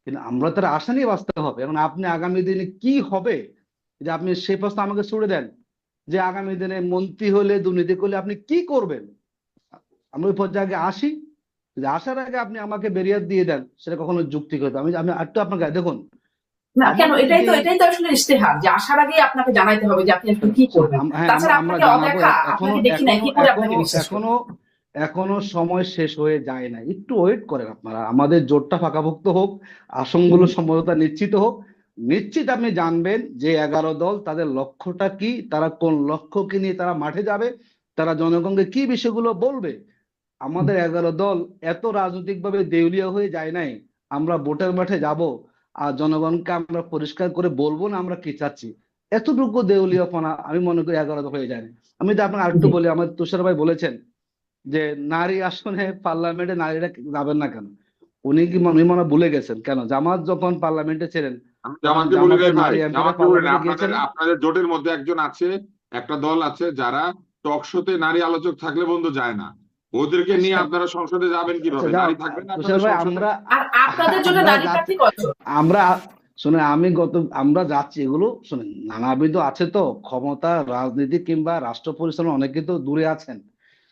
কিন্তু আমরা তার আশা নিয়ে বাঁচতে হবে। এখন আপনি আগামী দিনে কি হবে, যে আপনি সেই প্রশ্ন আমাকে ছুড়ে দেন যে আগামী দিনে মন্ত্রী হলে দুর্নীতি করলে আপনি কি করবেন, আমরা ওই পর্যায়ে আগে আসি। যদি আসার আগে আপনি আমাকে বেরিয়ার দিয়ে দেন, সেটা কখনো যুক্তিগত। আমি আমি একটু আপনাকে দেখুন, না কেন, আমাদের এটাই যে তো আসলে ইশতেহার যে আসার আগেই আপনাকে জানাইতে হবে যে আপনি আসলে কি করবেন। হ্যাঁ, তাছাড়া আমরা আপনাকে জানাবো। অদেখা, এখনো আপনাকে দেখি নাই, এখনো কি করে আপনাকে এখনো বিশ্বাস করবো? এখনো এখনো সময় শেষ হয়ে যায় না, একটু ওয়েট করেন আপনারা। আমাদের জোটটা পাকাভুক্ত হোক, আসনগুলো সম্ভবতা নিশ্চিত হোক, নিশ্চিত আপনি জানবেন যে 11 দল তাদের লক্ষ্যটা কি, তারা কোন লক্ষ্যকে নিয়ে তারা মাঠে যাবে, তারা জনগণকে কি বিষয়গুলো বলবে। আমাদের 11 দল এত রাজনৈতিকভাবে দেউলিয়া হয়ে যায় নাই। আমরা ভোটের মাঠে যাব আর জনগণকে আমরা পরিষ্কার করে বলবো না আমরা কি চাচ্ছি, এতটুকু দেউলিয়াপনা আমি মনে করি 11 দল হয়ে যায় না। আমি তো আপনাকে আরেকটু জি। বলি, আমার তুষার ভাই বলেছেন যে নারী আসনে পার্লামেন্টে নারীরা যাবেন না কেন, উনি মনে হয় ভুলে গেছেন কেন জামাত যখন পার্লামেন্টে ছিলেন আমি তখন জামাতকে বলি নাই জামাতের ভাই, নারী এমপিরা জামাতকে বলি না, পার্লামেন্টে আপনাদের গিয়েছেন না? আপনাদের জোটের মধ্যে একজন আছে, একটা দল আছে যারা টক শোতে নারী আলোচক থাকলে বন্ধু যায় না, ওদেরকে নিয়ে আচ্ছা, আপনারা সংসদে যাবেন আচ্ছা, কিভাবে? যাও নারী থাকবে না তুষার আপনাদের ভাই, সংসদে? আর আপনাদের জন্য আমরা নারী যাচ্ছি, প্রার্থী কয়জন? আমরা শুনে আমরা যাচ্ছি, এগুলো শুনেন নানাবিধ আছে তো ক্ষমতা, রাজনীতি কিংবা রাষ্ট্র পরিচালনা, অনেকে তো দূরে আছেন।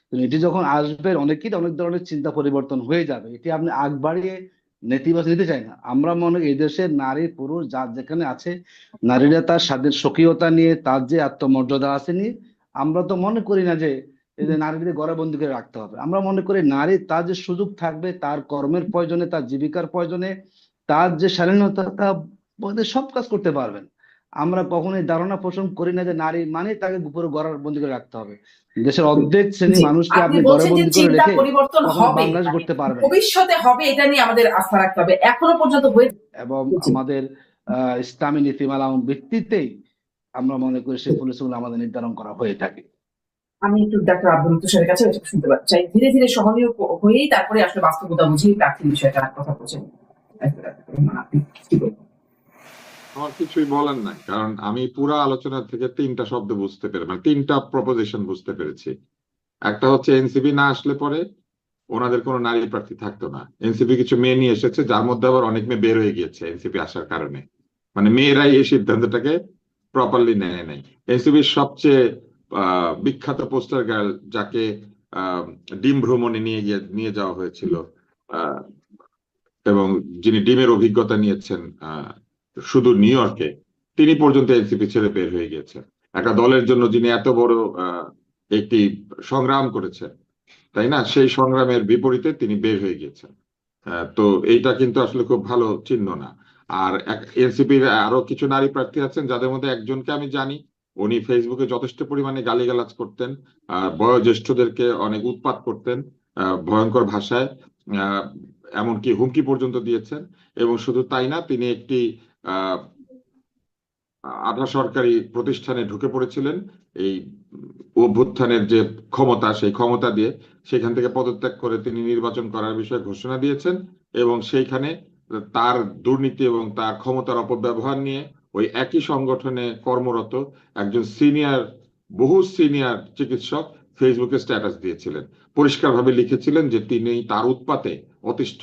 তো এটি যখন আসবে অনেকেই অনেক ধরনের চিন্তা পরিবর্তন হয়ে যাবে, এটি আপনি আগ বাড়িয়ে নেতিবাচক নিতে চাই না। আমরা মনে করি এই দেশের নারী পুরুষ যার যেখানে আছে, নারীরা তার স্বাধীন স্বকীয়তা নিয়ে, তার যে আত্মমর্যাদা আছে নিয়ে, আমরা তো মনে করি না যে এই যে নারীদের ঘরে বন্দি করে রাখতে হবে। আমরা মনে করি নারী তার যে সুযোগ থাকবে, তার কর্মের প্রয়োজনে, তার জীবিকার প্রয়োজনে, তার যে স্বাধীনতা, তা সব কাজ করতে পারবেন। আমরা কখনোই ধারণা পোষণ করি না যে নারী মানে তাকে পুরো ঘরে বন্দি করে রাখতে হবে। দেশের অর্ধেক শ্রেণী জি, মানুষকে আপনি আপনি ঘরে বলছেন যে বন্দি করে চিন্তা রেখে পরিবর্তন কখনো হবে, বাংলাদেশ মানে করতে পারবেন না। ভবিষ্যতে হবে, এটা নিয়ে আমাদের আস্থা রাখতে হবে, এখনো পর্যন্ত হয়ে। এবং জি। আমাদের ইসলামী নীতিমালা ভিত্তিতেই আমরা মনে করি সেই পলিসিগুলো আমাদের নির্ধারণ করা হয়ে থাকে। আমি একটু ডাক্তার আব্দুল তুষারের কাছে এটা শুনতে চাই, ধীরে ধীরে সহনীয় হয়েই তারপরে আসলে বাস্তবতা বুঝেই প্রার্থীর বিষয়টা কথা বলছেন। আপনি কি বলবেন? আমার কিছুই বলার নাই, কারণ আমি পুরো আলোচনা থেকে 3টা শব্দ বুঝতে পেরে, মানে 3টা প্রপোজিশন বুঝতে পেরেছি। একটা হচ্ছে এনসিপি না আসলে পরে ওনাদের কোনো নারী প্রার্থী থাকতো না। এনসিপি কিছু মেয়ে নিয়ে এসেছে, যার মধ্যে আবার অনেক মেয়ে বের হয়ে গিয়েছে এনসিপি আসার কারণে, মানে মেয়েরাই এই সিদ্ধান্তটাকে প্রপারলি নেয় নাই। এনসিপির সবচেয়ে বিখ্যাত পোস্টার গার্ল, যাকে ডিম ভ্রমণে নিয়ে যাওয়া হয়েছিল, আহ, এবং যিনি ডিমের অভিজ্ঞতা নিয়েছেন সুদূর নিউ ইয়র্কে, তিনি পর্যন্ত এনসিপি ছেড়ে বের হয়ে গিয়েছেন। একটা দলের জন্য যিনি এত বড় একটি সংগ্রাম করেছেন, তাই না, সেই সংগ্রামের বিপরীতে তিনি বের হয়ে গিয়েছেন। তো এইটা কিন্তু আসলে খুব ভালো চিহ্ন না। আর এনসিপির আরো কিছু নারী প্রার্থী আছেন, যাদের মধ্যে একজনকে আমি জানি, উনি ফেসবুকে যথেষ্ট পরিমাণে গালিগালাজ করতেন, বয়োজ্যেষ্ঠদেরকে অনেক উৎপাত করতেন ভয়ঙ্কর ভাষায়, আহ, এমনকি হুমকি পর্যন্ত দিয়েছেন। এবং শুধু তাই না, তিনি একটি আহ আধা সরকারি প্রতিষ্ঠানে ঢুকে পড়েছিলেন এই অভ্যুত্থানের যে ক্ষমতা, সেই ক্ষমতা দিয়ে সেখান থেকে পদত্যাগ করে তিনি নির্বাচন করার বিষয়ে ঘোষণা দিয়েছেন। এবং সেইখানে তার দুর্নীতি এবং তার ক্ষমতার অপব্যবহার নিয়ে ওই একই সংগঠনে কর্মরত একজন বহু সিনিয়র চিকিৎসক ফেসবুকে স্ট্যাটাস দিয়েছিলেন, পরিষ্কারভাবে লিখেছিলেন যে তিনি তার উৎপাতে অতিষ্ঠ।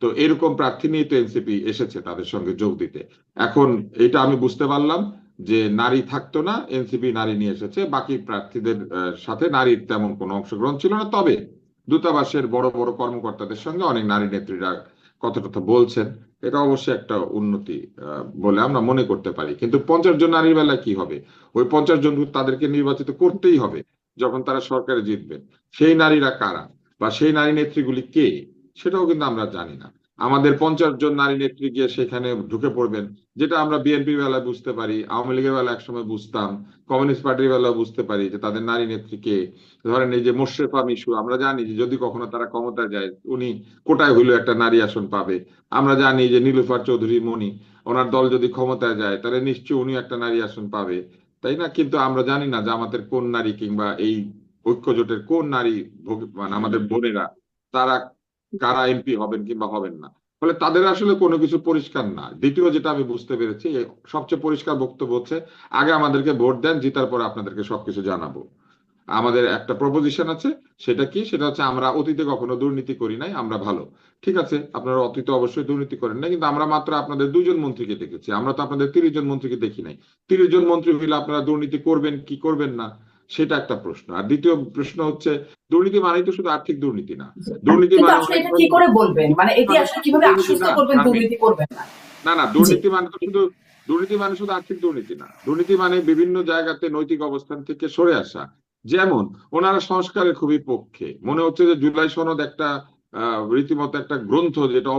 তো এরকম প্রার্থী নিয়ে তো এনসিপি এসেছে তাদের সঙ্গে যোগ দিতে। এখন এটা আমি বুঝতে পারলাম যে নারী থাকতো না, এনসিপি নারী নিয়ে এসেছে, বাকি প্রার্থীদের সাথে নারীর তেমন কোনো অংশগ্রহণ ছিল না। তবে দূতাবাসের বড় বড় কর্মকর্তাদের সঙ্গে অনেক নারী নেত্রীরা কথা টথা বলছেন, এটা অবশ্যই একটা উন্নতি বলে আমরা মনে করতে পারি। কিন্তু 50 জন নারীর বেলায় কি হবে? ওই 50 জন তাদেরকে নির্বাচিত করতেই হবে যখন তারা সরকারে জিতবেন। সেই নারীরা কারা বা সেই নারী নেত্রীগুলি কে, সেটাও কিন্তু আমরা জানি না। আমাদের 50 জন নারী নেত্রী গিয়ে সেখানে ঢুকে পড়বেন, যেটা আমরা বিএনপির বেলায় বুঝতে পারি, আওয়ামী লীগের বেলায় একসময় বুঝতাম, কমিউনিস্ট পার্টির বেলায় বুঝতে পারি যে তাদের নারী নেত্রীকে। ধরেন এই যে মোশরেফা মিশু, আমরা জানি যে যদি কখনো তারা ক্ষমতায় যায়, উনি কোটায় হইলেও একটা নারী আসন পাবে। আমরা জানি যে নীলুফার চৌধুরী মনি, ওনার দল যদি ক্ষমতায় যায় তাহলে নিশ্চয়ই উনি একটা নারী আসন পাবে, তাই না? কিন্তু আমরা জানি না জামাতের কোন নারী কিংবা এই ঐক্য জোটের কোন নারী, মানে আমাদের বোনেরা, তারা কারা এমপি হবেন কিংবা হবেন না। ফলে তাদের আসলে কোনো কিছু পরিষ্কার না। দ্বিতীয় যেটা আমি বুঝতে পেরেছি, সবচেয়ে পরিষ্কার বক্তব্য হচ্ছে, আগে আমাদেরকে ভোট দেন, জিতার পরে আপনাদেরকে সবকিছু জানাবো। আমাদের একটা প্রপোজিশন আছে, সেটা কি? সেটা হচ্ছে আমরা অতীতে কখনো দুর্নীতি করি নাই, আমরা ভালো। ঠিক আছে, আপনারা অতীতে অবশ্যই দুর্নীতি করেন না, কিন্তু আমরা মাত্র আপনাদের 2 জন মন্ত্রীকে দেখেছি, আমরা তো আপনাদের 30 জন মন্ত্রীকে দেখি নাই। 30 জন মন্ত্রী হইলে আপনারা দুর্নীতি করবেন কি করবেন না, সেটা একটা প্রশ্ন। আর দ্বিতীয় প্রশ্ন হচ্ছে, দুর্নীতি মানেই তো শুধু আর্থিক দুর্নীতি না। দুর্নীতি কিন্তু মানে আসলে অনেক এটা কি করে বলবেন, মানে এটি ধরনের আসলে কিভাবে দুর্নীতি আশ্বস্ত না। করবেন দুর্নীতি করবেন না? না না, জি। দুর্নীতি মানে শুধু আর্থিক দুর্নীতি না। দুর্নীতি মানে বিভিন্ন জায়গাতে নৈতিক অবস্থান থেকে সরে আসা। যেমন ওনারা সংস্কারের খুবই পক্ষে, মনে হচ্ছে যে জুলাই সনদ একটা রীতিমতো একটা গ্রন্থ, যেটা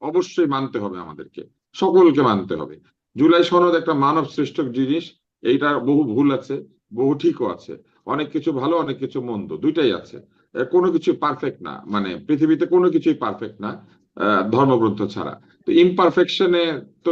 অবশ্যই মানতে হবে, আমাদেরকে সকলকে মানতে হবে। জুলাই সনদ একটা মানব সৃষ্ট জিনিস, এইটার বহু ভুল আছে, বহু ঠিকও আছে, অনেক কিছু ভালো, অনেক কিছু মন্দ, দুইটাই আছে। কোনো কিছু পারফেক্ট না, মানে পৃথিবীতে কোনো কিছুই পারফেক্ট না ধর্মগ্রন্থ ছাড়া। তো ইমপারফেকশনে তো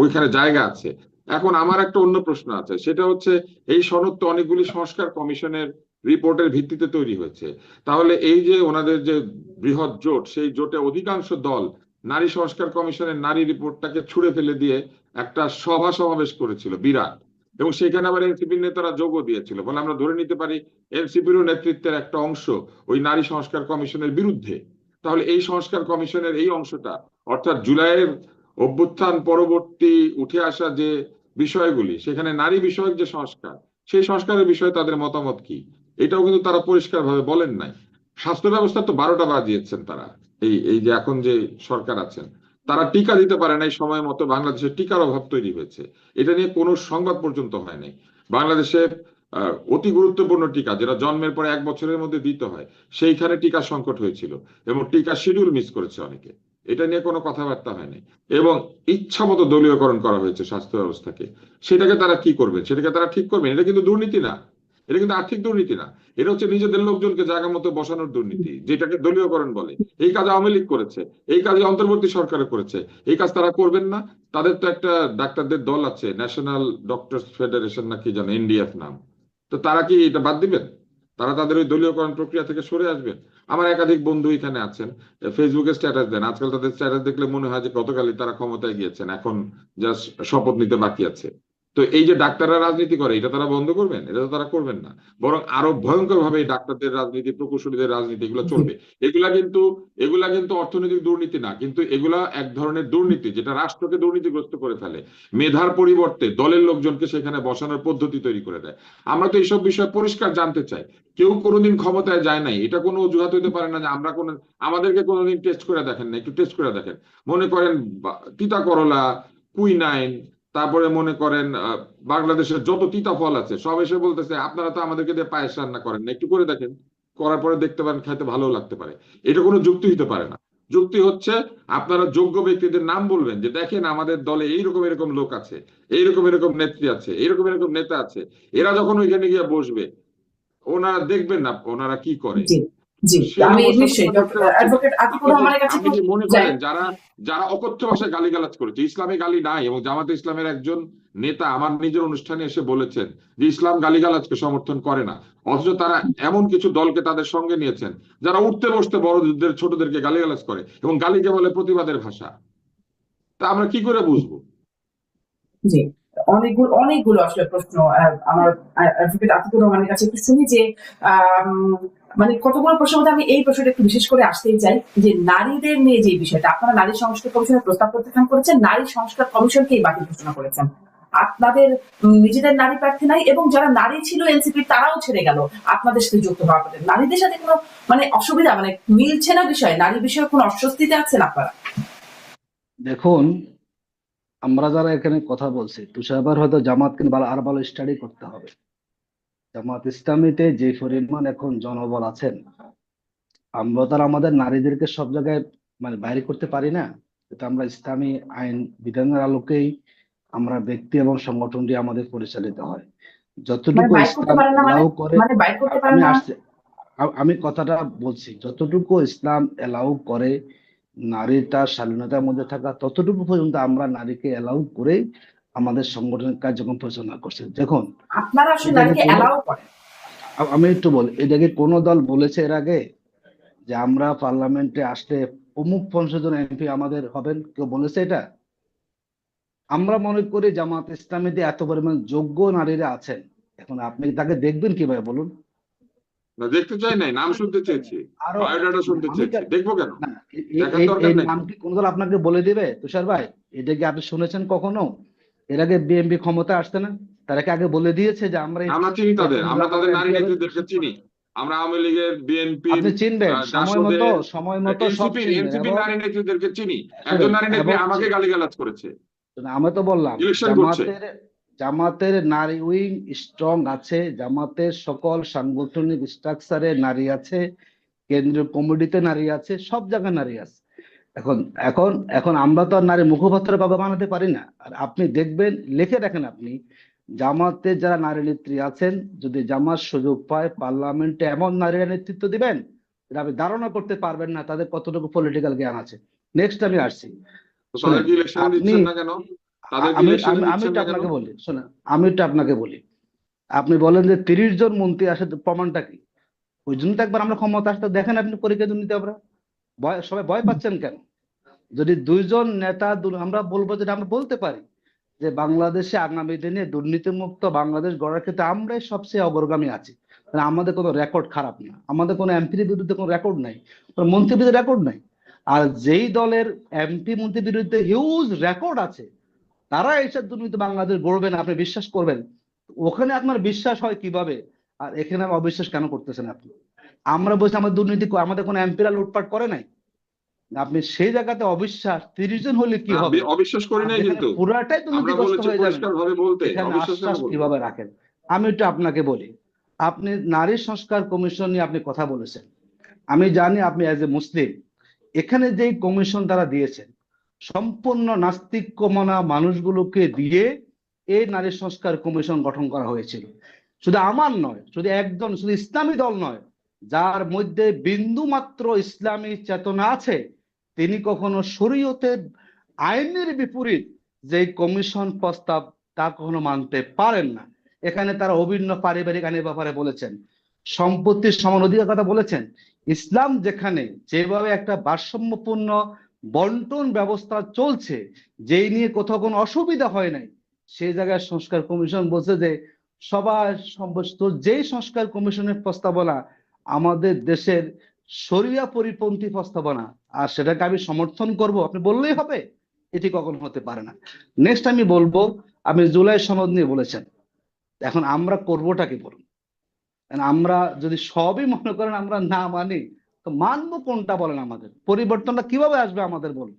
ওইখানে জায়গা আছে। এখন আমার একটা অন্য প্রশ্ন আছে, সেটা হচ্ছে, এই সনদ তো অনেকগুলি সংস্কার কমিশনের রিপোর্টের ভিত্তিতে তৈরি হয়েছে। তাহলে এই যে ওনাদের যে বৃহৎ জোট, সেই জোটে অধিকাংশ দল নারী সংস্কার কমিশনের নারী রিপোর্টটাকে ছুঁড়ে ফেলে দিয়ে একটা সভা সমাবেশ করেছিল বিরাট, এবং সেখানে আবার এনসিপির নেতারা যোগও দিয়েছিল। বলে আমরা ধরে নিতে পারি এনসিপির নেতৃত্বের একটা অংশ ওই নারী সংস্কার কমিশনের বিরুদ্ধে। তাহলে এই সংস্কার কমিশনের এই অংশটা, অর্থাৎ জুলাইয়ের অভ্যুত্থান পরবর্তী উঠে আসা যে বিষয়গুলি, সেখানে নারী বিষয়ক যে সংস্কার, সেই সংস্কারের বিষয়ে তাদের মতামত কি, এটাও কিন্তু তারা পরিষ্কারভাবে বলেন নাই। স্বাস্থ্য ব্যবস্থা তো 12টা বাজিয়েছেন তারা। এই যে এখন যে সরকার আছেন, তারা টিকা দিতে পারে নাই সময় মতো। বাংলাদেশে টিকার অভাব তৈরি হয়েছে, এটা নিয়ে কোনো সংবাদ পর্যন্ত হয় নাই। বাংলাদেশে অতি গুরুত্বপূর্ণ টিকা, যেটা জন্মের পরে 1 বছরের মধ্যে দিতে হয়, সেইখানে টিকা সংকট হয়েছিল এবং টিকা শিডিউল মিস করেছে অনেকে। এটা নিয়ে কোনো কথাবার্তা হয়নি। এবং ইচ্ছা মতো দলীয়করণ করা হয়েছে স্বাস্থ্য ব্যবস্থাকে। সেটাকে তারা কি করবে, সেটাকে তারা ঠিক করবেন। এটা কিন্তু দুর্নীতি না, এটা কিন্তু আর্থিক দুর্নীতি না, এটা হচ্ছে নিজেদের লোকজনকে জায়গা মতো বসানোর দুর্নীতি, যেটাকে দলীয়করণ বলে। এই কাজ আওয়ামী লীগ করেছে, এই কাজ অন্তর্বর্তী সরকারে করেছে, এই কাজ তারা করবেন না। তাদের তো একটা ডাক্তারদের দল আছে, ন্যাশনাল ডক্টরস ফেডারেশন নাকি যেন, এনডিএফ নাম। তো তারা কি এটা বাদ দিবেন? তারা তাদের ওই দলীয়করণ প্রক্রিয়া থেকে সরে আসবেন? আমার একাধিক বন্ধু এখানে আছেন, ফেসবুকে স্ট্যাটাস দেন। আজকাল তাদের স্ট্যাটাস দেখলে মনে হয় যে গতকালই তারা ক্ষমতায় গিয়েছেন, এখন জাস্ট শপথ নিতে বাকি আছে। তো এই যে ডাক্তাররা রাজনীতি করে, এটা তারা বন্ধ করবেন? এটা তো তারা করবেন না, বরং আরো ভয়ঙ্কর ভাবে এই ডাক্তারদের রাজনীতি, প্রকৌশলীদের রাজনীতি এগুলো চলবে। এগুলা কিন্তু অর্থনৈতিক দুর্নীতি না, কিন্তু এগুলা এক ধরনের দুর্নীতি যেটা রাষ্ট্রকে দুর্নীতিগ্রস্ত করে ফেলে। মেধার পরিবর্তে দলের লোকজনকে সেখানে বসানোর পদ্ধতি তৈরি করে দেয়। আমরা তো এইসব বিষয়ে পরিষ্কার জানতে চাই। কেউ কোনোদিন ক্ষমতায় যায় নাই, এটা কোনো অজুহাত হইতে পারে না যে আমাদেরকে কোনোদিন টেস্ট করে দেখেন না। একটু টেস্ট করে দেখেন, মনে করেন তিতা করলা, কুইনাইন, তারপরে মনে করেন বাংলাদেশের যত তিতা ফল আছে সব এসে বলতেছে আপনারা তো আমাদেরকে দিয়ে পায়েস রান্না করেন না, একটু করে দেখেন। করার পরে দেখতে পারেন খাইতে ভালো লাগতে পারে। এটা কোনো যুক্তি হতে পারে না। যুক্তি হচ্ছে আপনারা যোগ্য ব্যক্তিদের নাম বলবেন যে দেখেন আমাদের দলে এইরকম এরকম লোক আছে, এইরকম এরকম নেত্রী আছে, এইরকম এরকম নেতা আছে। এরা যখন ওইখানে গিয়ে বসবে, ওনারা দেখবেন না ওনারা কি করে। জি জি, সেই আমি অবস্থা নিশ্চয়ই তো করতে পারছি। অ্যাডভোকেট আতিকুর রহমানের কাছে আপনি একটু কি মনে যাই। করেন যারা যারা অকথ্য ভাষায় গালিগালাজ করেছে, ইসলামে গালি নাই? এবং জামাতে ইসলামের একজন নেতা আমার নিজের অনুষ্ঠানে এসে বলেছেন যে ইসলাম গালিগালাজকে সমর্থন করে না, অথচ তারা এমন কিছু দলকে তাদের সঙ্গে নিয়েছেন যারা উঠতে বসতে বড়দের ছোটদেরকে গালিগালাজ করে এবং গালিকে বলে প্রতিবাদের ভাষা। তা আমরা কি করে বুঝবো? জি, অনেকগুলো আসলে প্রশ্ন আমার অ্যাডভোকেট আতিকুর রহমানের কাছে একটু শুনি যে মানে কতগুলো প্রশ্নের মধ্যে আমি এই প্রশ্নটা একটু বিশেষ করে আসতেই চাই যে নারীদের নিয়ে যে বিষয়টা, আপনারা নারী সংস্কার কমিশনের প্রস্তাব প্রত্যাখ্যান করেছেন, নারী সংস্কার কমিশনকেই বাতিল ঘোষণা করেছেন। আপনাদের নিজেদের নারী প্রার্থী নাই এবং যারা নারী ছিল এনসিপি তারাও ছেড়ে গেল আপনাদের সাথে যুক্ত হওয়ার পরে। নারীদের সাথে কোনো মানে অসুবিধা মানে মিলছে না বিষয়, নারী বিষয়ে কোনো অস্বস্তিতে আছেন আপনারা? দেখুন, আমরা যারা এখানে কথা বলছি, তুষারবার হয়তো জামাতকে আরো ভালো স্টাডি করতে হবে। জামাত ইসলামীতে যে পরিমাণ এখন জনবল আছেন, আমরা তারা আমাদের নারীদেরকে সব জায়গায় মানে বাইরে করতে পারি না। এটা আমরা ইসলামী আইন বিধানের আলোকেই আমরা ব্যক্তি এবং সংগঠনটি আমাদের পরিচালিত হয়। মানে যতটুকু বাইর করতে ইসলাম পারেন না, এলাও করে, মানে বাইর করতে পারেন আমি না। আসছি, আমি কথাটা বলছি, যতটুকু ইসলাম এলাও করে নারী তার স্বাধীনতার মধ্যে থাকা, ততটুকু পর্যন্ত আমরা নারীকে এলাও করে আমাদের সংগঠনের কার্যক্রম পরিচালনা করছি। দেখুন, আপনারা আসলে এটাকে নারীকে এলাও করেন? আমি একটু বলি, এটাকে কোনো দল বলেছে এর আগে যে আমরা পার্লামেন্টে আসলে অমুক 50 জন এমপি আমাদের হবেন? কেউ বলেছে এটা? আমরা মনে করি জামাত ইসলামীতে এত পরিমাণ যোগ্য নারীরা আছেন, এখন আপনি তাকে দেখবেন কিভাবে বলুন? না, দেখতে চাই নাই, নাম শুনতে চেয়েছি, আরো বায়োডাটা শুনতে আমি চেয়েছি। দেখবো কেন? না, দেখার দরকার এই নেই। নাম কি কোন দল আপনাকে বলে দিবে তুষার ভাই? এটা কি আপনি শুনেছেন কখনো? এর আগে বিএনপি ক্ষমতা আসছে না, তারা কি আগে বলে দিয়েছে যে আমরা আমরা চিনি তাদের, আমরা তাদের নারী এমপি হবে? নেত্রীদেরকে চিনি। আমরা আওয়ামী লীগের, বিএনপির, আপনি চিনবেন জাসদের, সময় মতো সব এনসিপির চিনবেন। এবং নারী নেত্রীদেরকে চিনি। একজন শুনেন, নারী নেত্রী এবং আমাকে গালিগালাজ করেছে, আমি তো বললাম ইলেকশন করছে। জামাতের নারী উইং স্ট্রং আছে, জামাতের সকল সাংগঠনিক স্ট্রাকচারে নারী আছে, কেন্দ্রীয় কমিটিতে নারী আছে, সব জায়গায় নারী আছে। এখন এখন এখন আমরা তো আর নারী মুখপাত্র বাবা বানাতে পারি না। আর আপনি দেখবেন, লিখে দেখেন আপনি, জামাতে যারা নারী নেত্রী আছেন, যদি জামাত সুযোগ পায় পার্লামেন্টে এমন নারীরা নেতৃত্ব দিবেন এটা আপনি ধারণা করতে পারবেন না তাদের কতটুকু পলিটিক্যাল জ্ঞান আছে। নেক্সট আমি আসছি, তো শুনেন, তাদেরকে ইলেকশনে আপনি দিচ্ছেন না কেন? তাদেরকে আমি ইলেকশনে আমি আমি দিচ্ছেন একটু না কেন? আপনাকে বলি, শোনেন, আমি একটু আপনাকে বলি, আপনি বলেন যে 30 জন মন্ত্রী আসে, প্রমাণটা কি? ওই জন্য তো একবার আমরা ক্ষমতা আসতে দেখেন আপনি পরীক্ষা দুর্নীতি, আমরা সবাই ভয় পাচ্ছেন কেন? যদি 2 জন নেতা আমরা বলবো, যেটা আমরা বলতে পারি যে বাংলাদেশে আগামী দিনে দুর্নীতিমুক্ত বাংলাদেশ গড়ার ক্ষেত্রে আমরাই সবচেয়ে অগ্রগামী আছি, আমাদের কোনো রেকর্ড খারাপ না, আমাদের কোনো এমপির বিরুদ্ধে কোনো রেকর্ড নাই, কোনো মন্ত্রীর বিরুদ্ধে রেকর্ড নাই। আর যেই দলের এমপি মন্ত্রীর বিরুদ্ধে হিউজ রেকর্ড আছে, তারা এইসব দুর্নীতি বাংলাদেশ গড়বে না, আপনি বিশ্বাস করবেন? ওখানে আপনার বিশ্বাস হয় কিভাবে, আর এখানে অবিশ্বাস কেন করতেছেন আপনি? আমরা বলছি আমাদের দুর্নীতি, আমাদের কোনো এমপিরা লুটপাট করে নাই। আপনি সেই জায়গাতে অবিশ্বাস, 30 জন হলে কি হবে? অবিশ্বাস করি নাই, কিন্তু পুরাটাই আমরা দুর্নীতিগ্রস্ত বলেছি হয়ে যাবে, পরিষ্কার ভাবে বলতে, এখানে অবিশ্বাস কেন আশ্বাস বলবো? কিভাবে রাখেন? আমি একটু আপনাকে বলি, আপনি নারী সংস্কার কমিশন নিয়ে আপনি কথা বলেছেন, আমি জানি আপনি অ্যাজ এ মুসলিম, এখানে যে কমিশন তারা দিয়েছেন সম্পূর্ণ নাস্তিক্যমনা মানুষগুলোকে দিয়ে এই নারী সংস্কার কমিশন গঠন করা হয়েছিল। শুধু আমার নয়, শুধু একজন, শুধু ইসলামী দল নয়, যার মধ্যে বিন্দু মাত্র ইসলামী চেতনা আছে তিনি কখনো শরীয়তের আইনের বিপরীত যে কমিশন প্রস্তাব তা কখনো মানতে পারেন না। এখানে তারা অভিন্ন পারিবারিক আইনের ব্যাপারে বলেছেন, সম্পত্তির সমান অধিকার কথা বলেছেন। ইসলাম যেখানে যেভাবে একটা ভারসাম্যপূর্ণ বন্টন ব্যবস্থা চলছে, যেই নিয়ে কোথাও কোনো অসুবিধা হয় নাই, সেই জায়গায় সংস্কার কমিশন বলছে যে সবার সমস্ত যেই সংস্কার কমিশনের প্রস্তাবনা আমাদের দেশের শরিয়া পরিপন্থী প্রস্তাবনা, আর সেটাকে আমি সমর্থন করব আপনি বললেই হবে? এটি কখনো হতে পারে না। নেক্সট আমি বলবো, আপনি জুলাই সনদ নিয়ে বলেছেন, এখন আমরা করবোটা কি বলুন? আমরা যদি সবই মনে করেন আমরা না মানি, তো মানবো কোনটা বলেন? আমাদের পরিবর্তনটা কিভাবে আসবে আমাদের বলুন?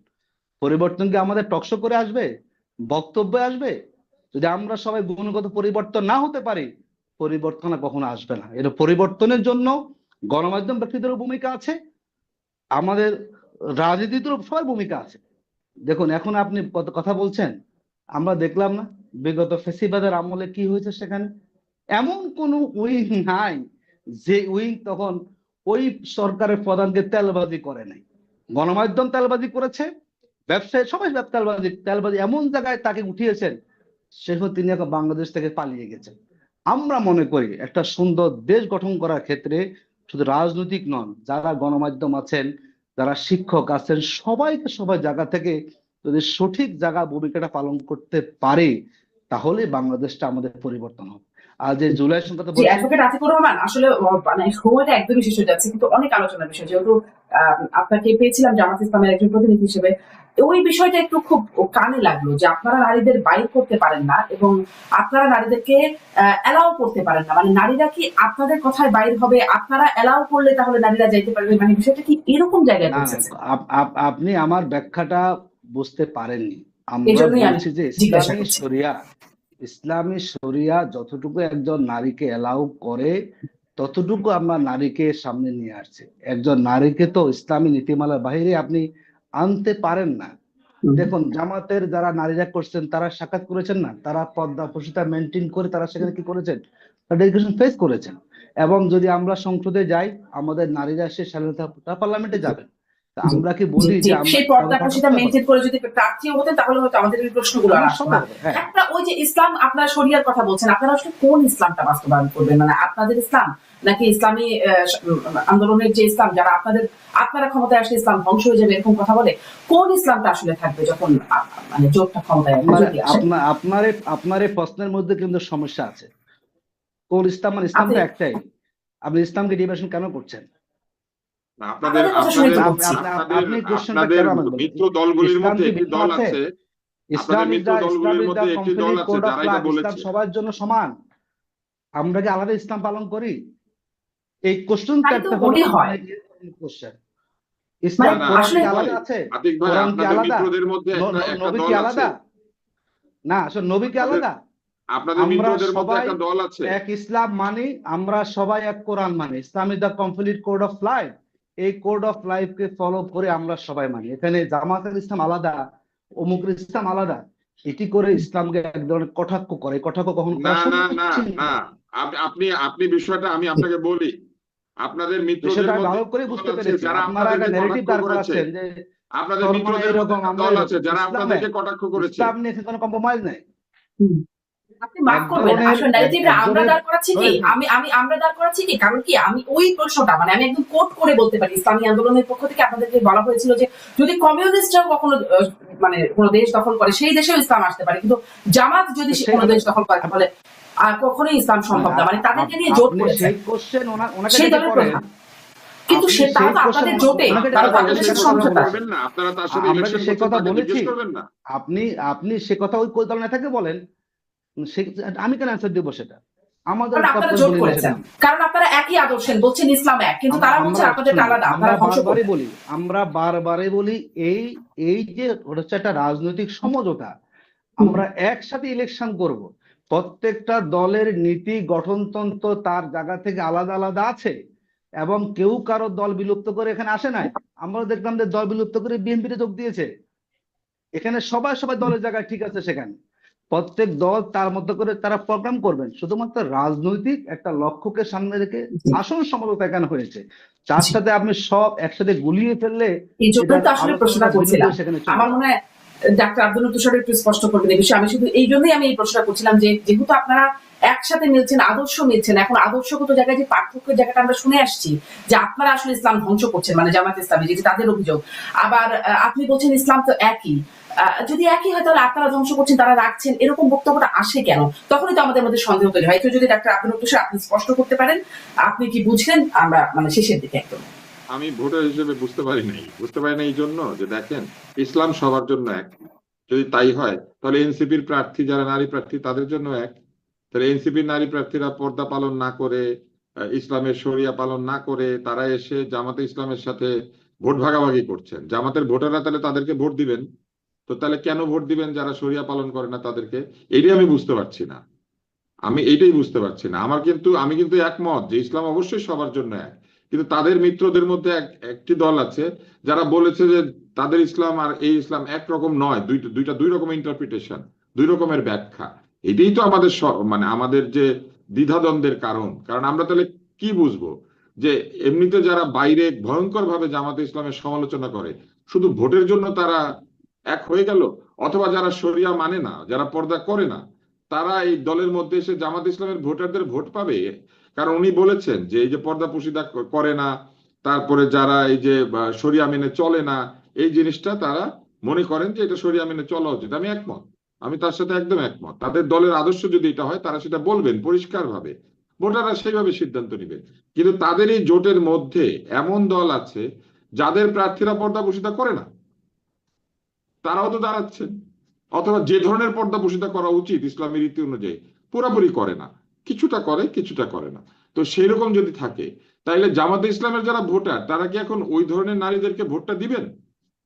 পরিবর্তন কি আমাদের টকশো করে আসবে, বক্তব্যে আসবে? যদি আমরা সবাই গুণগত পরিবর্তন না হতে পারি, পরিবর্তন আর কখনো আসবে না। এর পরিবর্তনের জন্য গণমাধ্যম ব্যক্তিদেরও ভূমিকা আছে, আমাদের রাজনীতিদেরও সবার ভূমিকা আছে। দেখুন এখন আপনি কথা বলছেন, আমরা দেখলাম না বিগত ফেসিবাদের আমলে কি হয়েছে? সেখানে এমন কোন উইং নাই যে উইং তখন ওই সরকারের প্রধানকে তেলবাজি করে নাই। গণমাধ্যম তেলবাজি করেছে, ব্যবসায়ী সবাই তেলবাজি এমন জায়গায় তাকে উঠিয়েছেন, সেখানে তিনি এখন বাংলাদেশ থেকে পালিয়ে গেছেন। আমরা মনে করি একটা সুন্দর দেশ গঠন করার ক্ষেত্রে শুধু রাজনৈতিক নন, যারা গণমাধ্যম আছেন, যারা শিক্ষক আছেন, সবাইকে সবাই জায়গা থেকে যদি সঠিক জায়গা ভূমিকাটা পালন করতে পারে, তাহলে বাংলাদেশটা আমাদের পরিবর্তন হবে। আর যে জুলাই সংখ্যা জি, অ্যাডভোকেট আতিকুর রহমান, আসলে মানে সময়টা একদমই শেষ হয়ে যাচ্ছে, কিন্তু অনেক আলোচনার বিষয়, যেহেতু আপনাকে পেয়েছিলাম জামাত ইসলামের একজন প্রতিনিধি হিসেবে, ওই বিষয়টা একটু খুব কানে লাগলো যে আপনারা নারীদের বাইর করতে পারেন না এবং আপনারা নারীদেরকে অ্যালাউ করতে পারেন না। মানে নারীরা কি আপনাদের কথায় বাইর হবে, আপনারা অ্যালাউ করলে তাহলে নারীরা যাইতে পারবে? মানে বিষয়টা কি এরকম জায়গায় পৌঁছেছে? আপনি আমার ব্যাখ্যাটা বুঝতে পারেননি। এই আমরা জন্যই আমি বলছি যে জিজ্ঞাসা করছি। ইসলামী শরিয়া যতটুকু একজন নারীকে এলাউ করে, ততটুকু আমরা নারীকে সামনে নিয়ে আসছি। একজন নারীকে তো ইসলামী নীতিমালার বাইরে আপনি আনতে পারেন না। দেখুন জামাতের যারা নারীরা করছেন, তারা সাক্ষাৎ করেছেন না, তারা পর্দা প্রসূতা মেনটেন করে তারা সেখানে কি করেছেন? ডেডিকেশন ফেস করেছেন। এবং যদি আমরা সংসদে যাই, আমাদের নারীরা সে স্বাধীনতা পার্লামেন্টে যাবেন। আমরা কি বলি যে আমরা সেই পর্দাটা মেনটেন করে যদি প্রার্থীও হতেন, তাহলে হয়তো আমাদের এই প্রশ্নগুলো আর আসতো না। একটা ওই যে ইসলাম, আপনারা শরিয়ার কথা বলছেন, আপনারা আসলে কোন ইসলামটা বাস্তবায়ন করবেন? মানে আপনাদের ইসলাম নাকি ইসলামী আন্দোলনের যে ইসলাম, যারা আপনারা ক্ষমতায় আসলে ইসলাম ধ্বংস হয়ে যাবে এরকম কথা বলে, কোন ইসলামটা আসলে থাকবে যখন মানে জোটটা ক্ষমতায় আসবে? আপনার এই প্রশ্নের মধ্যে কিন্তু সমস্যা আছে। কোন ইসলাম? মানে ইসলাম তো একটাই। আপনি ইসলামকে ডিভিশন কেন করছেন? আপনাদের মিত্র দলগুলির মধ্যে একটি দল আছে, আপনাদের মিত্র দলগুলির মধ্যে একটি দল আছে যারা এটা বলেছে সবার জন্য সমান। আমরা কি আলাদা ইসলাম পালন করি? এই কোশ্চেনটা একটা মনে হয় ইসলাম আসলে আলাদা আছে, কোরআন কি আলাদা, মিত্রদের মধ্যে একটা নবী দল কি আছে আলাদা? না, আসলে নবী কি আলাদা? আপনাদের মিত্রদের মধ্যে একটা দল আছে। এক ইসলাম মানি, আমরা সবাই এক কোরআন মানি। Islam is the complete code of life. এই কোড অফ লাইফ কে ফলো করে আমরা সবাই মানি। এখানে জামাতের ইসলাম আলাদা, অমুকের ইসলাম আলাদা, এটি করে ইসলামকে এক ধরনের কটাক্ষ করে। কটাক্ষ কখনো না না না না, আপনি বিষয়টা আমি আপনাকে বলি, আপনাদের মিত্রদের মধ্যে ভালো করে বুঝতে পেরেছি। যারা আপনারা একটা ন্যারেটিভ দাঁড় করাচ্ছেন যে আপনাদের মিত্রদের মধ্যে দল আছে যারা আপনাদেরকে কটাক্ষ করেছে। ইসলাম নিয়ে কোনো কম্প্রোমাইজ নাই। আপনি মাফ করবেন, আসলে ন্যারেটিভটা আমরা দাঁড় করাচ্ছি কি, আমরা দাঁড় করাচ্ছি কি, কারণ কি আমি ওই প্রশ্নটা মানে আমি একদম কোট করে বলতে পারি। ইসলামী আন্দোলনের পক্ষ থেকে আপনাদেরকে বলা হয়েছিল যে যদি কমিউনিস্টরাও কখনো মানে কোনো দেশ দখল করে, সেই দেশেও ইসলাম আসতে পারে, কিন্তু জামাত যদি কোনো দেশ দখল করে তাহলে কখনোই ইসলাম সম্ভব না। মানে তাদেরকে নিয়ে জোট করেছে সেই দলের প্রধান, কিন্তু সে তারা তো আপনাদের জোটে, তারা তো আপনাদের সাথে সমঝোতা করবেন না, আপনারা তার সাথে ইলেকশন সে কথা বলেছি। করবেন না। আপনি সে কথা ওই কোন দল নেতাকে বলেন, আমি কেন অ্যানসার দেব সেটা? আমাদের আপনারা জোট করেছেন কারণ আপনারা একই আদর্শের, বলছেন ইসলাম এক, কিন্তু তারা বলছে আপনাদের আলাদা। আমরা বারবারই বলি এই যে হচ্ছে একটা রাজনৈতিক সমঝোতা, আমরা একসাথে ইলেকশন করব। প্রত্যেকটা দলের নীতি গঠনতন্ত্র তার জায়গা থেকে আলাদা আলাদা আছে, এবং কেউ কারো দল বিলুপ্ত করে এখানে আসে নাই। আমরা দেখলাম যে দল বিলুপ্ত করে বিএনপিতে যোগ দিয়েছে। এখানে সবাই দলের জায়গায় ঠিক আছে, সেখানে প্রত্যেক দল তার মতো করে তারা প্রোগ্রাম করবেন। শুধুমাত্র রাজনৈতিক একটা লক্ষ্যকে সামনে রেখে আসল সমঝোতা এখানে হয়েছে। তার সাথে আপনি সব একসাথে গুলিয়ে ফেললে এই জন্য তো আসলে প্রশ্নটা করছিলাম। আমার মনে হয় ডাক্তার আব্দুল তুষার একটু স্পষ্ট করবেন এই বিষয়ে। আমি শুধু এই জন্যই আমি এই প্রশ্নটা করছিলাম যে যেহেতু আপনারা একসাথে মিলছেন, আদর্শ মিলছেন, এখন আদর্শগত জায়গায় যে পার্থক্যের জায়গাটা আমরা শুনে আসছি যে আপনারা আসলে ইসলাম ধ্বংস করছেন, মানে জামাত ইসলামী যেটা তাদের অভিযোগ, আবার আপনি বলছেন ইসলাম তো একই। যদি একই হয় তাহলে আপনারা ধ্বংস করছেন তারা রাখছেন, এরকম বক্তব্যটা আসে কেন? তখনই তো আমাদের মধ্যে সন্দেহ তৈরি হয়। একটু যদি ডাক্তার আব্দুল লতিফ স্যার আপনি স্পষ্ট করতে পারেন, আপনি কি বুঝলেন? আমরা মানে শেষের দিকে একদম। আমি ভোটার হিসেবে বুঝতে পারি নাই এই জন্য যে দেখেন, ইসলাম সবার জন্য এক। যদি তাই হয় তাহলে এনসিপির প্রার্থী যারা নারী প্রার্থী তাদের জন্য এক। তাহলে এনসিপির নারী প্রার্থীরা পর্দা পালন না করে, ইসলামের শরিয়া পালন না করে তারা এসে জামাতে ইসলামের সাথে ভোট ভাগাভাগি করছেন। জামাতের ভোটাররা তাহলে তাদেরকে ভোট দিবেন, তো তাহলে কেন ভোট দিবেন যারা শরিয়া পালন করে না তাদেরকে? এটাই আমি বুঝতে পারছি না। আমি এইটাই বুঝতে পারছি না। আমি কিন্তু একমত যে ইসলাম অবশ্যই সবার জন্য এক, কিন্তু তাদের মিত্রদের মধ্যে একটি দল আছে যারা বলেছে যে তাদের ইসলাম আর এই ইসলাম একরকম নয়, দুই রকম ইন্টারপ্রিটেশন, দুই রকমের ব্যাখ্যা। এটাই তো আমাদের মানে আমাদের যে দ্বিধাদ্বন্দ্বের কারণ। কারণ আমরা তাহলে কি বুঝবো যে এমনিতে যারা বাইরে ভয়ঙ্কর ভাবে জামাতে ইসলামের সমালোচনা করে, শুধু ভোটের জন্য তারা এক হয়ে গেল, অথবা যারা শরিয়া মানে না, যারা পর্দা করে না, তারা এই দলের মধ্যে এসে জামাত ইসলামের ভোটারদের ভোট পাবে? কারণ উনি বলেছেন যে এই যে পর্দা পুশিদা করে না, তারপরে যারা এই যে শরিয়া মেনে চলে না, এই জিনিসটা তারা মনে করেন যে এটা শরিয়া মেনে চলা উচিত। আমি একমত, আমি তার সাথে একদম একমত। তাদের দলের আদর্শ যদি এটা হয় তারা সেটা বলবেন পরিষ্কার ভাবে, ভোটাররা সেইভাবে সিদ্ধান্ত নিবে। কিন্তু তাদের এই জোটের মধ্যে এমন দল আছে যাদের প্রার্থীরা পর্দা পুশিদা করে না, তারাও তো দাঁড়াচ্ছেন। অথবা যে ধরনের পর্দা পুশিদা করা উচিত ইসলামী রীতি অনুযায়ী পুরাপুরি করে না, কিছুটা করে কিছুটা করে না। তো সেই রকম যদি থাকে, তাইলে জামাতে ইসলামের যারা ভোটার তারা কি এখন ওই ধরনের নারীদেরকে ভোটটা দিবেন?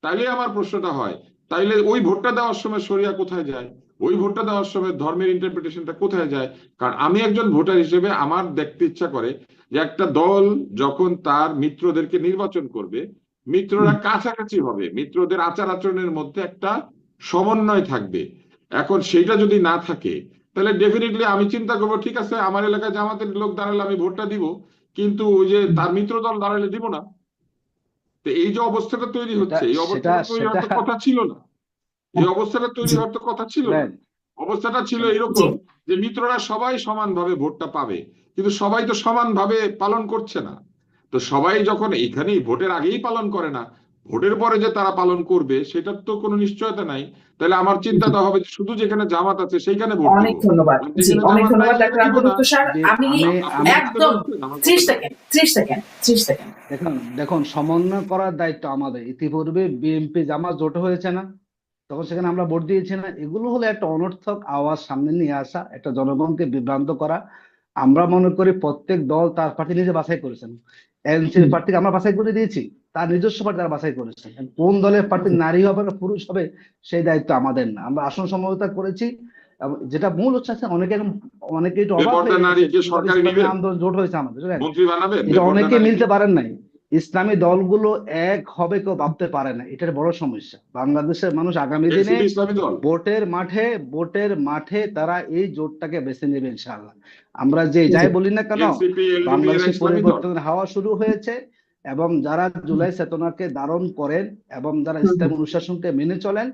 তাইলে আমার প্রশ্নটা হয়, তাইলে ওই ভোটটা দেওয়ার সময় শরিয়া কোথায় যায়? ওই ভোটটা দেওয়ার সময় ধর্মের ইন্টারপ্রিটেশনটা কোথায় যায়? কারণ আমি একজন ভোটার হিসেবে আমার দেখতে ইচ্ছা করে যে একটা দল যখন তার মিত্রদেরকে নির্বাচন করবে, মিত্ররা কাছাকাছি হবে, মিত্রদের আচার আচরণের মধ্যে একটা সমন্বয় থাকবে। এখন সেইটা যদি না থাকে, তাহলে ডেফিনেটলি আমি চিন্তা করবো, ঠিক আছে আমার এলাকায় জামাতের লোক দাঁড়ালে আমি ভোটটা দিব, কিন্তু ওই যে তার মিত্র দল দাঁড়ালে দিব না। তো এই যে অবস্থাটা তৈরি হচ্ছে, এই সেটা অবস্থাটা তৈরি হওয়ার তো কথা ছিল না। এই অবস্থাটা তৈরি জি হওয়ার তো কথা ছিল না। রাইট। অবস্থাটা ছিল জি এরকম যে মিত্ররা সবাই সমানভাবে ভোটটা পাবে, কিন্তু সবাই তো সমানভাবে পালন করছে না। তো সবাই যখন এখানেই ভোটের আগেই পালন করে না, ভোটের পরে যে তারা পালন করবে সেটার তো কোনো নিশ্চয়তা নাই। তাহলে আমার জি। চিন্তাটা হবে যে শুধু যেখানে জামাত আছে সেইখানে ভোট দিব, অনেক ধন্যবাদ। আর জি যেখানে অনেক জামাত নাই ধন্যবাদ সেখানে ডাক্তার দিব আব্দুল না। লতিফ স্যার। যে আমি আমি আপনি বুঝতে একদম পারছেন আমার 30 কথাটা? Second 30 second 30 second. দেখুন সমন্বয় করার দায়িত্ব আমাদের। ইতিপূর্বে বিএনপি জামাত জোট হয়েছে না, তখন সেখানে আমরা ভোট দিয়েছি না। এগুলো হলো একটা অনর্থক আওয়াজ সামনে নিয়ে আসা, একটা জনগণকে বিভ্রান্ত করা। আমরা মনে করি প্রত্যেক দল তার প্রার্থী নিজে বাছাই করেছেন। এনসিপি প্রার্থীকে আমরা বাছাই করে দিয়েছি, তার নিজস্ব প্রার্থী তারা বাছাই করেছেন। কোন দলের প্রার্থী নারী হবে না পুরুষ হবে সেই দায়িত্ব আমাদের না। আমরা আসন সমঝোতা করেছি। এবং যেটা মূল হচ্ছে অনেকে একটু অবাক বেপর্দা হয়ে গেছে, নারীকে কিভাবে সরকারি ইসলামী নিবেন, আন্দোলন জোট হয়েছে আমাদের, বুঝলেন? মন্ত্রী বানাবেন এটা বেপর্দা অনেকে নারীকে? মিলতে পারেন নাই। ইসলামী দলগুলো এক হবে কেউ ভাবতে পারে না, এটার বড় সমস্যা। বাংলাদেশের মানুষ আগামী দিনে এনসিপি ইসলামী দল? ভোটের মাঠে তারা এই জোটটাকে বেছে নেবে ইনশাআল্লাহ। আমরা জি যাই বলি না কেন, এনসিপি এলডিপি এর বাংলাদেশে ইসলামী দল? পরিবর্তনের হাওয়া শুরু হয়েছে। এবং যারা জুলাই চেতনাকে ধারণ করেন এবং যারা ইসলাম অনুশাসনকে মেনে চলেন,